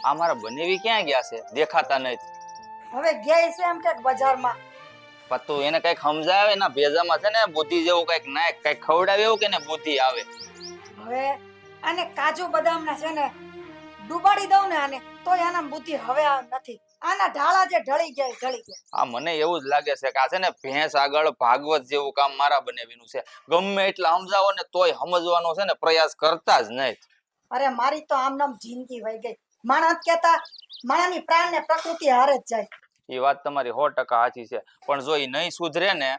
આ મારા બનેવી ક્યાં ગયા છે? દેખાતા નથી. હવે ગયા છે એમ કે બજારમાં. પતું એને કઈક સમજાવે એના ભેજામાં છે ને બુદ્ધિ જેવું કઈક નાખ, કઈક ખવડાવે એવું કે ને બુદ્ધિ આવે. હવે આને કાજુ બદામના છે ને ડુબાડી દઉં ને આને તોય આના બુદ્ધિ હવે નથી. આના ઢાળા જે ઢળી ગયા. આ મને એવું જ લાગે છે કે આ છે ને ભેંસ આગળ ભાગવત જેવું કામ મારા બનેવીનું છે. ગમે એટલા સમજાવો ને તોય સમજવાનો છે ને પ્રયાસ કરતા જ નહીં. અરે મારી તો આમ નામ જિંદગી વહી ગઈ. માણસ કેતા માણાની પ્રાણ ને પ્રકૃતિ હારે જ જાય. એ વાત તમારી 100% સાચી છે, પણ જો એ નહીં સુધરે ને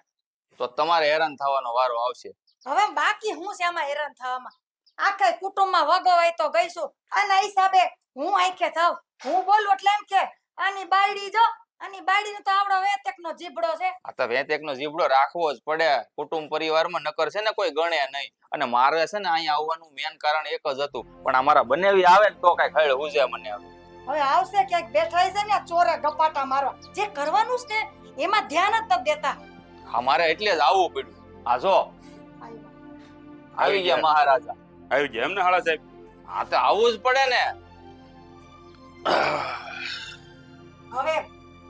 તો તમારે હેરાન થવાનો વારો આવશે. હવે બાકી હું છે આમાં હેરાન થવામાં? આખા કુટુંબમાં વગોવાય તો ગઈશું. આના હિસાબે હું આંખે થાવ. હું બોલું એટલે એમ કે આની બાયડી જો, આની બાયડીને તો આવડો વેતેકનો જીબડો છે. આ તો વેતેકનો જીબડો રાખવો જ પડે કુટુંબ પરિવારમાં, નકર છે ને કોઈ ગણે નહીં. અને મારે છે ને અહીંયા આવવાનું મેન કારણ એક જ હતું, પણ અમારા બનેવી આવે ને તો કઈ ખળ હુજે મને. હવે આવશે ક્યાંક બેઠા છે ને ચોરે ગપાટા મારવા. જે કરવાનું છે ને એમાં ધ્યાન જ નથી દેતા. અમારે એટલે જ આવવું પડ્યું. આ જો આવી ગયા મહારાજા. આવી ગયા એમને હાળા સાહેબ? હા તો આવવું જ પડે ને. હવે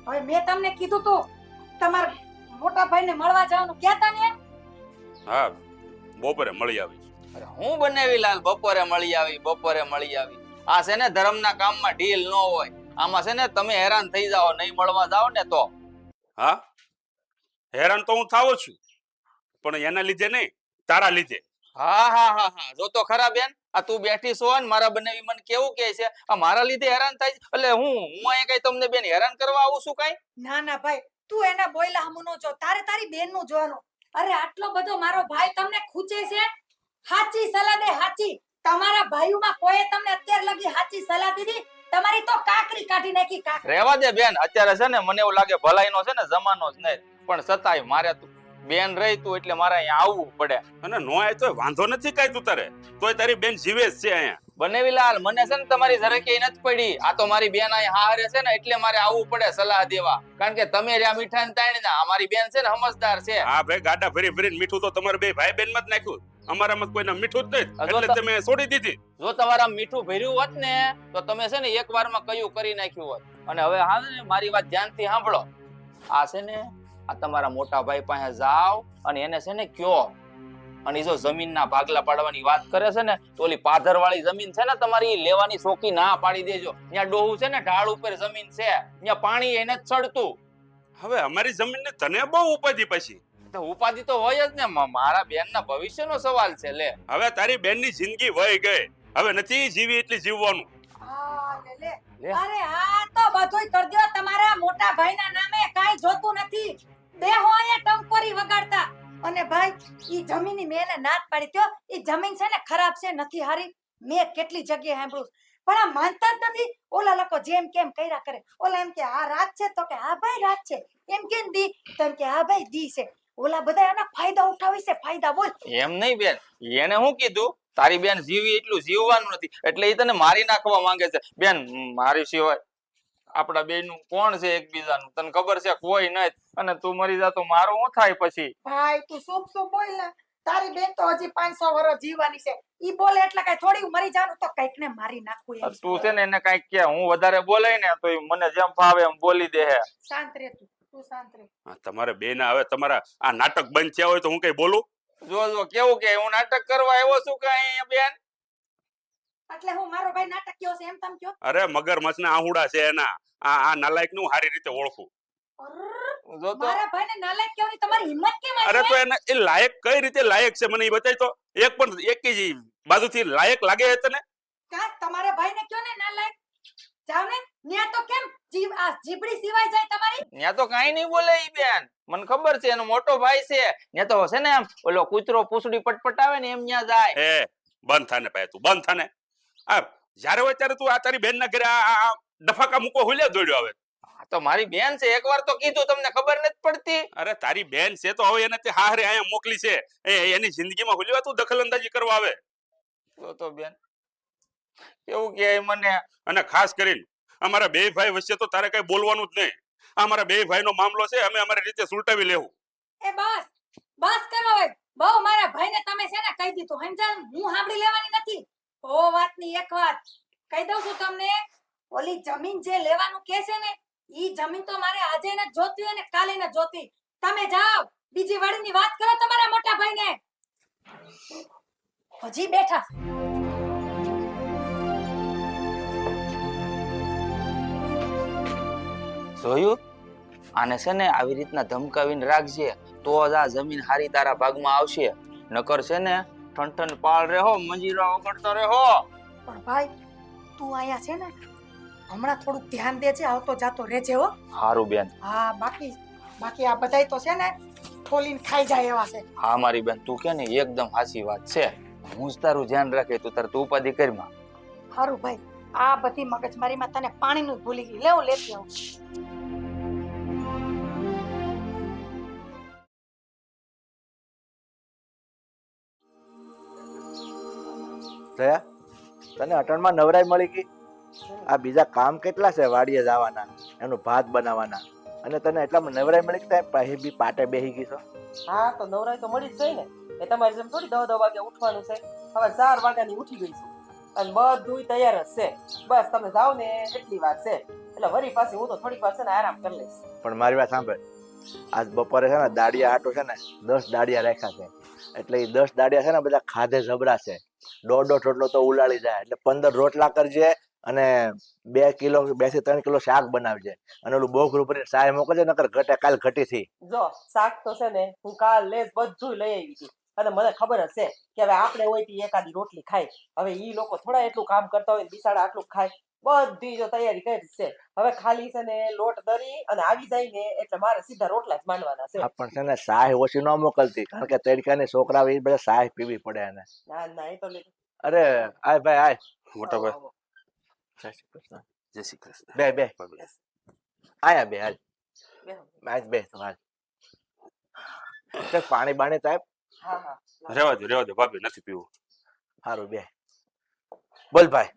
હવે મેં તમને કીધું તું તમારા મોટા ભાઈને મળવા જવાનું કહેતા ને. હા, બપોરે મળી આવીશ. અરે હું બનેવી લાલ બપોરે મળી આવી. આ છે ને ધર્મના કામમાં ઢીલ ન હોય. આમાં છે ને તમે હેરાન થઈ જાઓ નહીં મળવા જાઓ ને તો. હા, હેરાન તો હું થાવ છું, પણ એના લીધે નહીં, તારા લીધે. હા જો તો ખરા બેન. આ તું બેઠી છો ને મારા બનેવી મને કેવું કહે છે આ મારા લીધે હેરાન થાય છે. એટલે હું અહીંયા કઈ તમને બેન હેરાન કરવા આવું છું કઈ? ના ભાઈ, તું એના બોયલા હમુનો જો, તારે તારી બેન નું જોવાનું. અરે આટલો બધો મારો ભાઈ તમને ખૂચે છે. હાચી સલાહ દે, હાચી. તમારા ભાઈઓમાં કોઈએ તમને અત્યાર લગી હાચી સલાહ દીધી? તમારી તો કાકરી કાઢી નાખી. રહેવા દે બેન, અત્યારે છે ને મને એવું લાગે ભલાઈનો છે ને જમાનો જ નહીં, પણ છતાંય મારે બેન રહી તું એટલે મારે અહીંયા આવવું પડે. અને નો આય તો વાંધો નથી કાઈ તું તારે, તોય તારી બેન જીવે જ છે અહીંયા. બનેવીલાલ મને છે ને તમારી જરાકે નથી પડી. આ તો મારી બેન અહીંયા હારે છે ને એટલે મારે આવવું પડે સલાહ દેવા, કારણ કે તમે રહ્યા મીઠા ને તાણી ના. અમારી બેન છે ને સમજદાર છે. હા ભાઈ, ગાડા ભરીને મીઠું તો તમારે બે ભાઈ બેન માં જ નાખ્યું. અમારામાં કોઈના મીઠું જ નહીં એટલે તમે છોડી દીધી. જો તમારા મીઠું ભર્યું હોત ને તો તમે છે ને એક વારમાં કયું કરી નાખ્યું હોત. અને હવે હા ને મારી વાત ધ્યાનથી સાંભળો. આ છે ને આ તમારા મોટા ભાઈ પાસે જાઓ અને એને છે ને કયો, અને જો જમીનના ભાગલા પાડવાની વાત કરે છે ને તો ઓલી પાધર વાળી જમીન છે ને તમારી લેવાની શોકી ના પાડી દેજો. ત્યાં ડોહું છે ને ઢાળ ઉપર જમીન છે, ત્યાં પાણી એને જ ચડતું. હવે અમારી જમીન ને તને બહુ ઉપાધિ પછી. ઉપાધિ તો હોય જ ને, મારા બેનના ભવિષ્યનો સવાલ છે. લે હવે તારી બેનની જિંદગી વહી ગઈ, હવે નથી જીવી એટલી જીવવાનું. અરે આ તો બધુંય કરી દો તમારા મોટા ભાઈના નામે. કાઈ જોતું નથી. બેહો અહીંયા ટંકોરી વગાડતા. અને ભાઈ ઈ જમીનની મેને નાત પાડી ત્યો. ઈ જમીન છે ને ખરાબ છે, નથી હારી. મેં કેટલી જગ્યાએ સાંભળ્યું, પણ આ માનતા જ નથી. ઓલા લોકો જેમ કેમ કર્યા કરે. ઓલા એમ કે આ રાત છે તો કે હા ભાઈ રાત છે, એમ કે દી તો એમ કે હા ભાઈ દી છે. ઓલા બધા એના ફાયદા ઉઠાવે છે. ફાયદા બોલ. એમ નહીં બેન, એને શું કીધું તારી બેન જીવી એટલું જીવવાનું નથી એટલે એ તને મારી નાખવા માંગે છે. બેન મારી સિવાય આપડા બેનું કોણ છે એકબીજાનું તને ખબર છે? કોઈ નહીં. અને તું મરી જા તો મારું શું થાય પછી? ભાઈ તું શું બોલ ને. તારી બેન તો હજી 500 વર્ષ જીવવાની છે. ઈ બોલે એટલે કઈ થોડી મરી જાનું તો કઈક ને મારી નાખું એમ. તું છે ને એને કઈક કે હું વધારે બોલાય ને તો મને જેમ ફાવે એમ બોલી દે. હે શાંત રે તું શાંત રે. તમારે બેન હવે તમારા આ નાટક બંધ થયા હોય તો હું કઈ બોલું? જો કેવું કે હું નાટક કરવા આવ્યો છું કઈ બેન? એટલે હું મારો ભાઈ નાટક કયો છે એમ તમ કયો? અરે મગરમચ્છ ના આહુડા છે એના. આ નાલાયક નું સારી રીતે ઓળખું. જો તો મારા ભાઈને નાલાયક કહેવાની તમારી હિંમત કેમ આવી? અરે તો એને એ લાયક કઈ રીતે લાયક છે મને એ બતાય તો. એક પણ એક જ બાજુથી લાયક લાગે છે તને? કા તમારા ભાઈને કયો ને નાલાયક? જાવ ને ન્યા તો કેમ જીવ આ જીબડી સિવાય જાય તમારી? ન્યા તો કાઈ નહીં બોલે ઈ બેન, મને ખબર છે એનો મોટો ભાઈ છે. ન્યા તો છે ને એમ ઓલો કૂતરો પૂછડી પટપટાવે ને એમ ન્યા જાય. એ બંધ થાને પાય તું બંધ થાને. આ જ્યારે હોય ત્યારે તું આ તારી બેન ના ઘરે આ ડફાકા મૂકો હુલ્યા દોડ્યો આવે. તો મારી બેન છે, એકવાર તો કીધું તમને ખબર નથી પડતી? અરે તારી બેન છે તો હવે એને તે હારે અહીંયા મોકલી છે. એની જિંદગીમાં હુલ્યા તું દખલઅંદાજી કરવા આવે. તો બેન એવું કે મને. અને ખાસ કરીને અમારા બે ભાઈ વચ્ચે તો તારે કઈ બોલવાનું જ નહીં. અમારા બે ભાઈનો મામલો છે, અમે અમારી રીતે સુલટાવી લેવું. એ બસ કરો હવે. બહુ મારા ભાઈને તમે છે ને કહી દીધું સમજાણ. હું સાંભળી લેવાની નથી. ઓ વાતની એક વાત કહી દઉં છું તમને. ઓલી જમીન જે લેવાનું કે છે ને ઈ જમીન તો મારે આજે ન જોતી હોય ને કાલે ન જોતી. તમે જાઓ બીજી વાડીની વાત કરો તમારા મોટા ભાઈને. હજી બેઠા. જોયું? આને છે ને આવી રીતના ધમકાવીને રાખજે તો જ આ જમીન હારી તારા ભાગમાં આવશે. નકર છે ને ઠંઠન પાળ રહેહો, મંજીરા વગડતો રહેહો. પણ ભાઈ તું અહીંયા છે ને હમણાં થોડુંક ધ્યાન દેજે, આવતો જાતો રહેજે હો. હારું બેન. હા બાકી આ બધાય તો છે ને ઠોલીને ખાઈ જાય એવા છે. હા મારી બેન, તું કે ને એકદમ સાચી વાત છે. હું જ તારું ધ્યાન રાખે, તું તાર તું ઉપાધિ કરીમાં. હારું ભાઈ, આ બધી મગજમારીમાં તને પાણીનું જ ભૂલી ગઈ. લેવું લેતી આવું. જયા, તને અટણમાં નવરાઈ મળી ગઈ? આ બીજા કામ કેટલા છે વાડીએ જવાના, એનું ભાત બનાવવાના, અને તને એટલામાં નવરાઈ મળી કે પછી બી પાટે બેહી ગઈ છો? હા તો નવરાઈ તો મળી જ જાય ને. એ તમારી જેમ થોડી 10 વાગે ઉઠવાનું છે. હવે 4 વાગ્યાની ઉઠી ગઈ છું અને બધુંય તૈયાર જ છે. બસ તમે જાઓ ને એટલી વાર છે, એટલે વળી પાછી હું તો થોડીક વાર છે ને આરામ કરી લઈશ. પણ મારી વાત સાંભળ, આજ બપોરે છે ને દાડિયા આટો છે ને 10 દાડિયા રાખ્યા છે, એટલે એ 10 દાડિયા છે ને બધા ખાધે જબરા છે. દોઢ રોટલો તો ઉલાળી જાય, એટલે 15 રોટલા કરજે અને 2 થી 3 કિલો શાક બનાવજે, અને ઓલું બોઘરું ભરીને સાય મોકલજે, નકર ઘટે કાલ ઘટી થી. જો શાક તો છે ને હું કાલે જ બધું લઈ આવી હતી, અને મને ખબર જ છે કે હવે આપણે હોય તો એકાદી રોટલી ખાય. હવે ઈ લોકો થોડા એટલું કામ કરતા હોય, બિસાડા આટલું ખાય. બધી જો તૈયારી કરી છે. હવે ખાલી છે ને લોટ દરી અને આવી જાય ને એટલે મારે સીધા રોટલા જ માંડવાના છે. પણ છે ને સાય ઓછી ન મોકલતી, કારણ કે તડકાની છોકરા એ બધા સાય પીવી પડે એને. ના ના એ તો લીધું. અરે આય ભાઈ આય. મોટા ભાઈ, જય શ્રી કૃષ્ણ. જય શ્રી કૃષ્ણ. બે આયા બે હાલ બેહો. આજ બે તો હાલ. પાણી બાણી સાહેબ? હા હા રહેવા દો ભાભી, નથી પીવું. સારું બે. બોલ ભાઈ,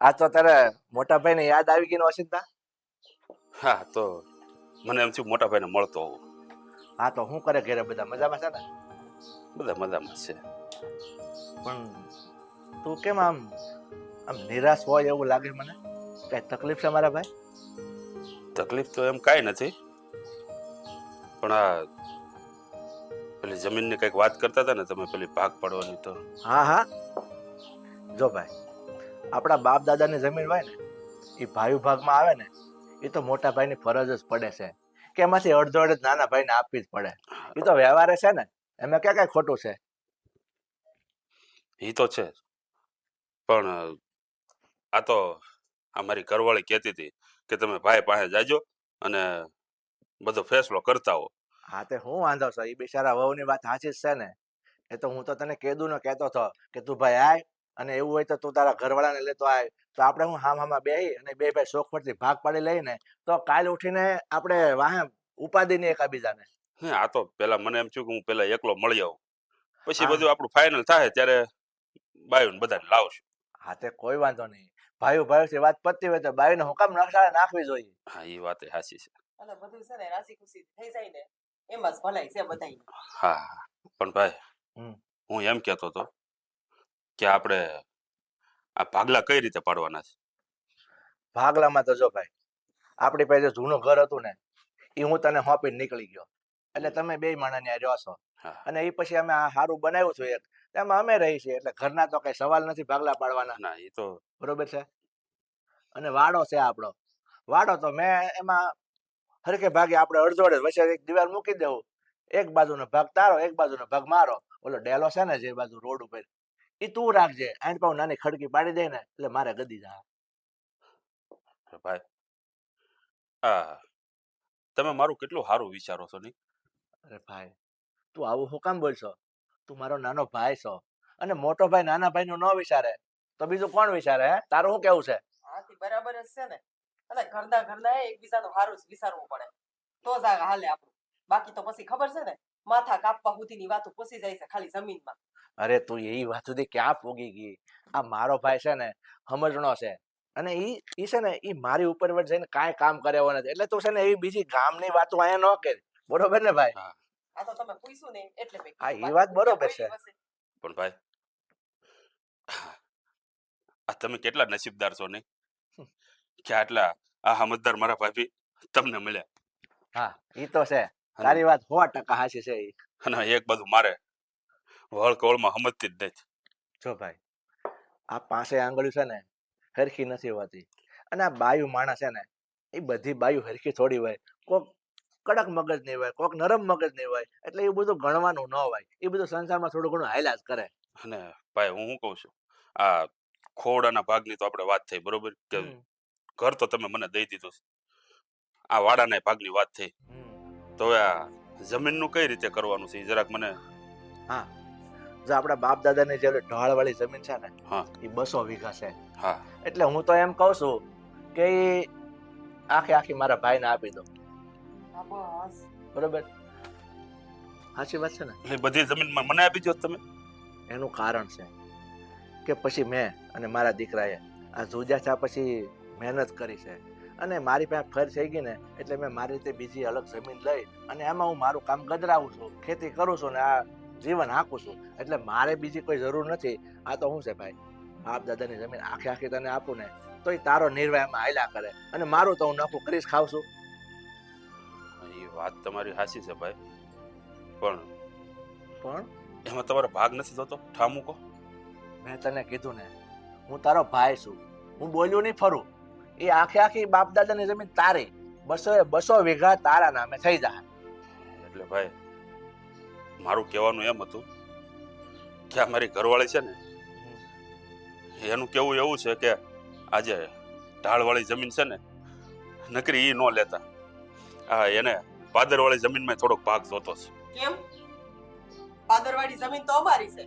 આ તો તારે મોટા ભાઈ ને યાદ આવી ગઈ ને ઓશિંતા? હા તો મને એમ થયું મોટા ભાઈને મળતો હોઉં. હા તો શું કરે ઘરે બધા મજામાં છે ને? બધા મજામાં છે. પણ તું કેમ આમ નિરાશ હોય એવું લાગે મને? કઈ તકલીફ છે મારા ભાઈ? તકલીફ તો એમ કાંઈ નથી, પણ આ પેલી જમીનની કંઈક વાત કરતા હતા ને તમે, પેલી ભાગ પાડવાની. તો હા જો ભાઈ, આપણા બાપ દાદાની જમીન હોય ને એ ભાઈ ભાગમાં આવે ને, એ તો મોટા ભાઈની ફરજ જ પડે છે કે એમાંથી અડધો અડધ નાના ભાઈને આપવી જ પડે. એ તો વ્યવહારે છે ને, એમાં ક્યાં કઈ ખોટું છે? એ તો છે, પણ આ તો અમારી ઘરવાળી કહેતી હતી કે તમે ભાઈ પાસે જાજો અને બધો ફેસલો કરતા હો. હા તે હું વાંધો છો? એ બિચારા વહુની વાત સાચી જ છે ને. એ તો હું તો તને કીધું ને કહેતો હતો કે તું ભાઈ આય, અને એવું હોય તો તું તારા ઘરવાળાને લેતો આય, તો આપણે હું હામાં બેહી અને બે ભાઈ શોખવટથી ભાગ પાડી લઈને તો કાલ ઉઠીને આપણે વાહે ઉપાધિ નહીં એકાબીજાને. આ તો પેલા મને એમ થયું કે હું પેલા એકલો મળી આવું, પછી બધું આપણું ફાઇનલ થાય ત્યારે બાયું બધાને લાવશું. હા તે કોઈ વાંધો નહીં. ભાઈ થી વાત પતતી હોય તો બાઈને હું કામ નકશાળે નાખવી જોઈએ? હા એ વાત સાચી છે. અને બધું છે ને રાશી ખુશી થઈ જાય ને એમાં જ ભલાઈ છે બધાય. હા પણ ભાઈ, હું એમ કહેતો હતો કે આપણે આ ભાગલા કઈ રીતે પાડવાના છે? ભાગલામાં તો જો ભાઈ, આપણી પાસે જૂનું ઘર હતું ને એ હું તને હોપીને નીકળી ગયો, એટલે તમે બે માણસ ત્યાં રહ્યો છો, અને એ પછી અમે આ સારું બનાવ્યું છું એક, એમાં અમે રહી છીએ, એટલે ઘરના તો કઈ સવાલ નથી ભાગલા પાડવાના. ના એ તો બરોબર છે. અને વાડો છે આપણો, વાડો તો મેં એમાં હરકે ભાગે આપણે અડધો અડધ વચ્ચે એક દિવાલ મૂકી દેવું, એક બાજુનો ભાગ તારો, એક બાજુનો ભાગ મારો. ઓલો ડેલો છે ને જે બાજુ રોડ ઉપર, એ તું રાખજે. આઈને પાછું નાની ખડકી પાડી દે ને એટલે મારે ગદી જા. ભાઈ, હા તમે મારું કેટલું સારું વિચારો છો નહીં? અરે ભાઈ, તું આવું હું કામ બોલશો? તું મારો નાનો ભાઈ છો, અને મોટો ભાઈ નાના ભાઈ નું ન વિચારે તો બીજું કોણ વિચારે? હે, તારું શું કેવું છે? હાથી બરાબર જ છે ને. અને ઘરના એકબીજાનું સારું જ વિચારવું પડે તો જ આ હાલે આપણું. બાકી તો પછી ખબર છે ને માથા કાપવા સુધીની વાતો પૂછી જાય છે ખાલી જમીનમાં. અરે તું એ વાત સુધી ક્યાં પોગી ગઈ? આ મારો ભાઈ છે ને સમજણો છે, અને ઈ છે ને ઈ મારી ઉપર જઈને કાંઈ કામ કરે એવો નથી, એટલે તું છે ને એવી બીજી ગામની વાતો અહીંયા ન કરી. બરોબર ને ભાઈ? આ તો તમે પૂછ્યું ને એટલે મેં હા કીધું. એ વાત બરોબર છે. પણ ભાઈ, આ તમે કેટલા નસીબદાર છો નહીં કે આટલા આ સમજદાર મારા ભાભી તમને મળ્યા. હા ઈ તો છે, તારી વાત 100% હાચી છે ઈ. અને એક બાજુ મારે વળ કવળમાં સમજતી જ નથી. જો ભાઈ આ પાસે આંગળીઓ છે ને હરખી નથી હોતી, અને આ બાયું માણસ છે ને એ બધી બાયું હરખી થોડી હોય. કોક કડક મગજ નહીં હોય, કોક નરમ મગજ નહીં હોય, એટલે એ બધું ગણવાનું ન હોય. એ બધું સંસારમાં થોડું ઘણું હાલ્યા જ કરે. અને ભાઈ હું શું કહું છું, આ ખોડાના ભાગની તો આપણે વાત થઈ બરોબર, કે ઘર તો તમે મને દઈ દીધું છે, આ વાડાના ભાગની વાત થઈ, તો હવે આ જમીનનું કઈ રીતે કરવાનું છે ઈ જરાક મને. હા જો આપણા બાપ દાદાની જે ઢાળ વાળી જમીન છે ને હા એ 200 વીઘા છે. હા એટલે હું તો એમ કહું છું કે ઈ આખી મારા ભાઈને આપી દો. હા બસ. બરોબર, સાચી વાત છે ને? એટલે બધી જમીનમાં મને આપી દો તમે. એનું કારણ છે કે પછી મેં અને મારા દીકરાએ આ જુદા થયા પછી મહેનત કરી છે, અને મારી પાસે ફર થઈ ગઈ ને એટલે મેં મારી રીતે બીજી અલગ જમીન લઈ અને એમાં હું મારું કામ ગજરાવું છું, ખેતી કરું છું ને આ જીવન હાંકું છું. એટલે મારે બીજી કોઈ જરૂર નથી. આ તો શું છે ભાઈ, બાપ દાદાની જમીન આખી તને આપું ને તો એ તારો નિર્વાહ એમાં હાલ્યા કરે, અને મારું તો હું નફો કરીશ ખાવ છું. એ વાત તમારી સાચી છે ભાઈ, પણ પણ એમાં તમારો ભાગ નથી થતો. ઠામું કહો. મેં તને કીધું ને હું તારો ભાઈ છું, હું બોલ્યું નહીં ફરું. એ આખી બાપ દાદાની જમીન તારી 200 વીઘા તારા નામે થઈ જાય. એટલે ભાઈ મારું કહેવાનું એમ હતું કે આ મારી ઘરવાળી છે ને એનું કેવું એવું છે કે આજે ઢાળવાળી જમીન છે ને નકરી ઈ ન લેતા, આ એને પાદરવાળી જમીનમાં થોડોક ભાગ જોતો છે. કેમ? પાદરવાડી જમીન તો અમારી છે,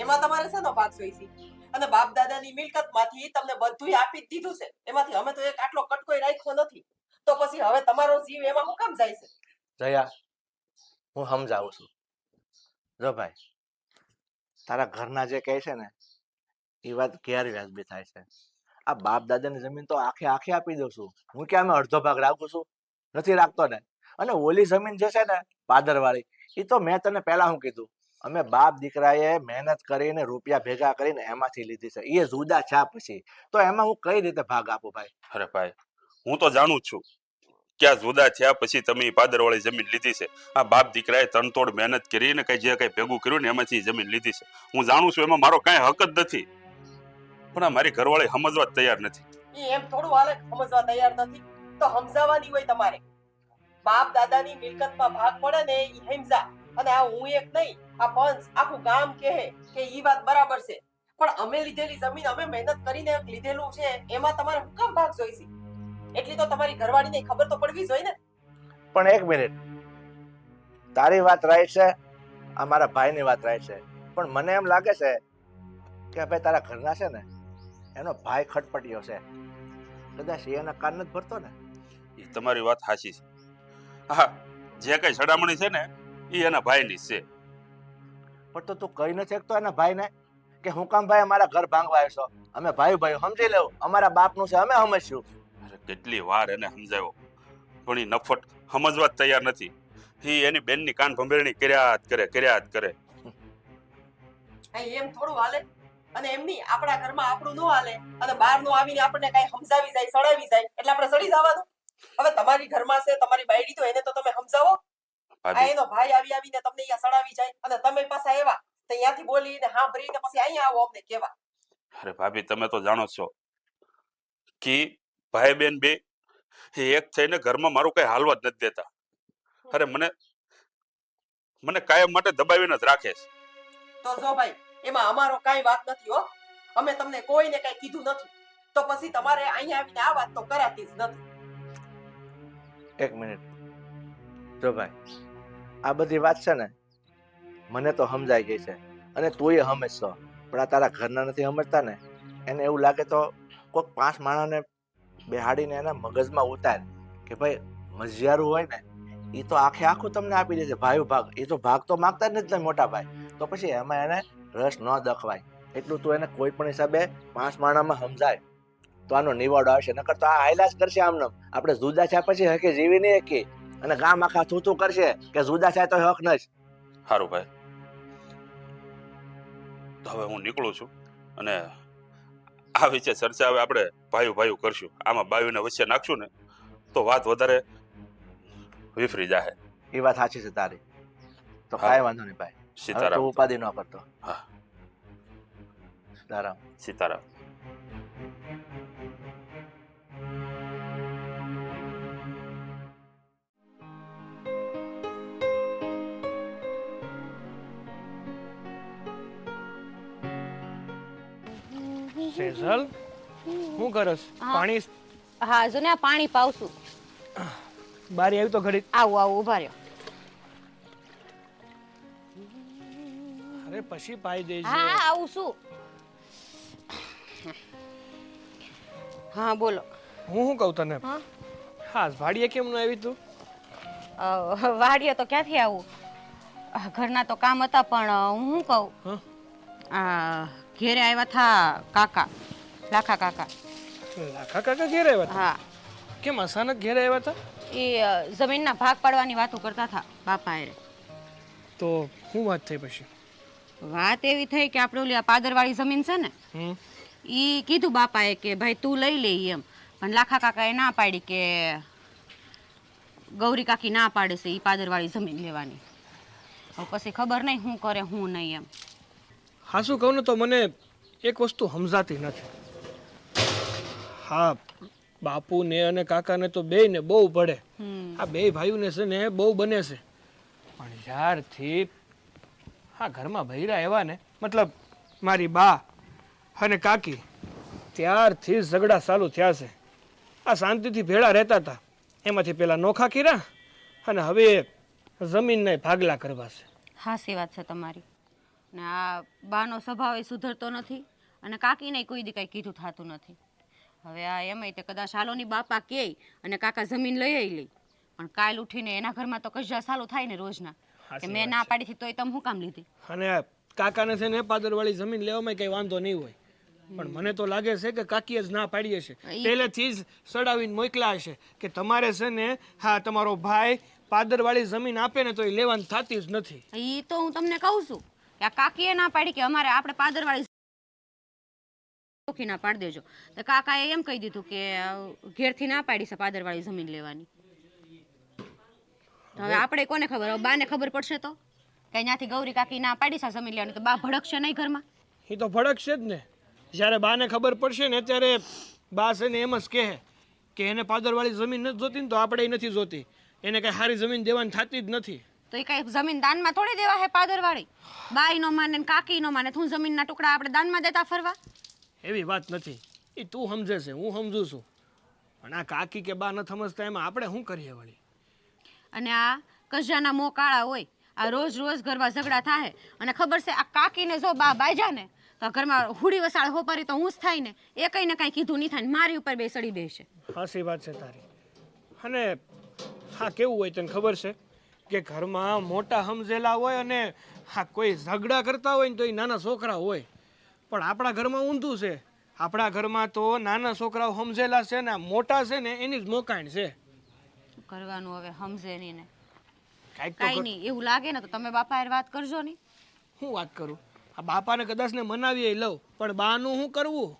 એમાં તમારે શેનો ભાગ જોઈશે? અને બાપ દાદાની મિલકતમાંથી તમને બધુંય આપી જ દીધું છે, એમાંથી અમે તો એક આટલો કટકોય રાખ્યો નથી. તો પછી હવે તમારો જીવ એમાં શું કામ જાય છે? જયા હું સમજાવું છું. જો ભાઈ તારા ઘરના જે કહે છે ને એ વાત ગેરવ્યાજબી થાય છે. આ બાપ દાદાની જમીન તો આખે આપી દઉં છું હું, કે અમે અડધો ભાગ રાખું છું? નથી રાખતો ને. અને ઓલી જમીન જે છે ને પાદરવાળી, એ તો મેં તને પહેલા શું કીધું, અમે બાપ દીકરાએ મહેનત કરીને રૂપિયા ભેગા કરીને એમાંથી લીધી છે. એ જુદા છા પછી તો એમાં હું કઈ રીતે ભાગ આપું ભાઈ? અરે ભાઈ હું તો જાણું જ છું કે આ જુદા થયા પછી તમે ઈ પાદરવાળી જમીન લીધી છે. આ બાપ દીકરાએ તનતોડ મહેનત કરીને કઈ જે કઈ ભેગું કર્યું ને એમાંથી ઈ જમીન લીધી છે. હું જાણું છું, એમાં મારો કાંઈ હક જ નથી, પણ આ મારી ઘરવાળી સમજવા જ તૈયાર નથી. ઈ એમ થોડું હાલે સમજવા તૈયાર નથી તો સમજાવવાની હોય તમારે. બાપ દાદાની મિલકતમાં ભાગ પડે ને ઈ સમજા. અને આ હું એક નહીં, આ પંચ આખું ગામ કહે કે ઈ વાત બરાબર છે, પણ અમે લીધેલી જમીન અમે મહેનત કરીને લીધેલું છે, એમાં તમારે શું કામ ભાગ જોઈશે? એટલી તો તમારી ઘરવાળીને ખબર તો પડવી જોઈએ ને. પણ એક મિનિટ, તારી વાત રાઈટ છે, આ મારા ભાઈની વાત રાઈટ છે, પણ મને એમ લાગે છે કે ભાઈ તારા ઘરના છે ને એનો ભાઈ ખટપટિયો છે, કદાચ એના કાન નથી ભરતો ને. એ તમારી વાત સાચી છે. હા, જે કઈ છડામણી છે ને એ એના ભાઈની જ છે. પણ તો તું કહી નથી શકતો એના ભાઈને કે હું કામ ભાઈ અમારા ઘર ભાંગવા આવ્યો? અમે ભાઈ સમજી લેવું, અમારા બાપનું છે, અમે સમજશું. અરે કેટલી વાર એને સમજાવ્યો, પણ એ નફટ સમજવા જ તૈયાર નથી. એ એની બેનની કાન ભંભેરણી કર્યા જ કરે. એમ થોડું હાલે. અને એમની આપણા ઘરમાં આપણું ન હાલે અને બહાર નું આવીને આપણને કઈ સમજાવી જાય, સડાવી જાય એટલે આપણે સડી જવાનું. હવે તમારી ઘરમાં છે, તમારી બાયડી, તો એને તો તમે સમજાવો. આ એનો ભાઈ આવીને તમને અહીંયા સડાવી જાય અને તમે પાછા એવા તો અહીંયાથી બોલીને સાંભળીને પછી અહીંયા આવો અમને કેવા. અરે ભાભી તમે તો જાણો છો કે ભાઈ બેન બે એક થઈને ઘરમાં મારું કઈ હાલવા જ નથી દેતા. અરે મને કાયમ માટે દબાવીને જ રાખે છે. તો જો ભાઈ એમાં અમારો કાઈ વાત નથી હો. અમે તમને કોઈને કઈ કીધું નથી, તો પછી તમારે અહીંયા આવીને આ વાત તો કરાતી જ નથી. એક મિનિટ, જો ભાઈ આ બધી વાત છે ને મને તો સમજાઈ ગઈ છે અને તું એ સમજશો, પણ આ તારા ઘરના નથી સમજતા ને. એને એવું લાગે તો કોઈક 5 માણસને બેહાડીને એના મગજમાં ઉતાર કે ભાઈ મજિયારું હોય ને એ તો આખું તમને આપી દેશે ભાગ. એ તો ભાગ તો માગતા જ નથી મોટા ભાઈ, તો પછી એમાં એને રસ ન દખવાય. એટલું તું એને કોઈ પણ હિસાબે 5 માણસમાં સમજાય તો આનો નિવાડો આવશે. નકર તો આ હાઈલાજ કરશે આમને. આપણે જુદા થયા પછી હકે જીવી નહીં હકી અને ગામ આખા થૂતું કરશે કે જુદા થાય તો હક નથી. સારું ભાઈ, તો હવે હું નીકળું છું અને આ વિશે ચર્ચા હવે આપણે ભાઈઓ ભાઈઓ કરશું. આમાં બાયુને વચ્ચે નાખશું ને તો વાત વધારે વિફરી જાય. એ વાત સાચી છે તારી. તો હા. કાંઈ વાંધો નહીં ભાઈ, હવે સીતારામ. તું ઉપાધિ ન કરતો. હા. સીતારામ. સીતારામ. સેજલ શું કરસ? હા. પાણી હા જો ને આ પાણી પાવશું. બારી આવી તો ઘડી. આવું આવું ઉભા રહ્યો. અરે પછી પાઈ દેજે. હા હા આવું શું? હા બોલો. હું શું કહું તને? હા હા ભાડીએ કેમ ન આવી તું? વાડીએ તો ક્યાંથી આવું? ઘરના તો કામ હતા પણ હું શું હા? કહું? આ ઘેરે આવ્યા થા કાકા, લાખા કાકા. લાખા કાકા ઘેર આવ્યા હતા? હા કેમ અચાનક ઘેર આવ્યા હતા? એ જમીનના ભાગ પાડવાની વાતો કરતા હતા બાપા હારે. તો શું વાત થઈ પછી? વાત એવી થઈ કે આપણે ઓલી આ પાદરવાળી જમીન છે ને, હમ ઈ કીધું બાપાએ કે ભાઈ તું લઈ લે એમ, પણ લાખા કાકાએ ના પાડી કે ગૌરી કાકી ના પાડે છે ઈ પાદરવાળી જમીન લેવાની. હવે પછી ખબર નહીં શું કરે શું નહીં એમ. હા શું કહું ને તો મને એક વસ્તુ સમજાતી નથી. હા બાપુ ને અને કાકાને તો બેયને બહુ પડે. હમ. આ બે ભાઈઓને છે ને બહુ બને છે, પણ જ્યારથી હા ઘરમાં ભૈરા એવા ને, મતલબ મારી બા અને કાકી, ત્યારથી ઝઘડા ચાલુ થયા છે. આ શાંતિથી ભેળા રહેતા હતા, એમાંથી પેલા નોખા કીરા અને હવે જમીનના ભાગલા કરવા છે. હાસી વાત છે તમારી. ને આ બાનો સ્વભાવ એ સુધરતો નથી અને કાકીને કોઈ દી કંઈ કીધું થતું નથી. હવે આ એમાંય તે કદાચ હાલોની બાપા કહે અને કાકા જમીન લઈ લે, પણ કાલ ઉઠીને એના ઘરમાં તો કજ્જા ચાલુ થાય ને રોજના કે હાચી મેં વાત ના છે. પાડી હતી તોય તમે શું કામ લીધી? અને આ કાકાને છે ને પાદરવાળી જમીન લેવામાં કંઈ વાંધો નહીં હોય, પણ મને તો લાગે છે કે કાકીએ જ ના પાડી હશે. પહેલેથી જ સડાવીને મોકલા હશે કે તમારે છે ને હા તમારો ભાઈ પાદરવાળી જમીન આપે ને તો એ લેવાની થતી જ નથી. એ તો હું તમને કહું છું કે આ કાકીએ ના પાડી કે અમારે આપણે પાદરવાળી ચોખ્ખી ના પાડી દેજો. તો કાકાએ એમ કહી દીધું કે ઘેરથી ના પાડી છે પાદરવાળી જમીન લેવાની. તો હવે આપણે કોને ખબર? હવે બાને ખબર પડશે તો કે અહીંયાથી ગૌરી કાકી ના પાડી છે જમીન લેવાની, તો બા ભડકશે નહીં ઘરમાં? એ તો ભડકશે જ ને. જ્યારે બાને ખબર પડશે ને ત્યારે બા છે ને એમ જ કહે કે એને પાદરવાળી જમીન નથી જોતી ને તો આપણે નથી જોતી, એને કઈ સારી જમીન દેવાની થતી જ નથી. તો એ કઈ જમીન દાનમાં થોડી દેવા હે પાદરવાળી? બાઈ નો માને ને કાકી નો માને, તું જમીનના ટુકડા આપણે દાનમાં દેતા ફરવા? એવી વાત નથી. એ તું સમજે છે, હું સમજુ છું, પણ આ કાકી કે બા નથી સમજતા એમાં આપણે શું કરીએ વળી? અને આ કજાના મોં કાળા હોય, આ રોજ રોજ ઘરમાં ઝઘડા થાય અને ખબર છે આ કાકીને જો બા બાજા ને તો ઘરમાં હુડી વસાળ હોપારી તો હું જ થાય ને, એ કઈ ને કઈ કીધું નહીં થાય ને મારી ઉપર બે સડી દેશે. હાસી વાત છે તારી. અને હા કેવું હોય તને ખબર છે કે ઘરમાં મોટા સમજેલા હોય અને હા કોઈ ઝઘડા કરતા હોય ને તો એ નાના છોકરા હોય, પણ આપણા ઘરમાં ઊંધું છે. આપણા ઘરમાં તો નાના છોકરાઓ સમજેલા છે ને મોટા છે ને એની જ મોકાણ છે. શું કરવાનું હવે સમજે નહીં ને કાંઈક તો કાંઈ નહીં. એવું લાગે ને તો તમે બાપા હારે વાત કરજો નહીં. હું વાત કરું, આ બાપાને કદાચ ને મનાવી લઉં, પણ બાનું શું કરવું?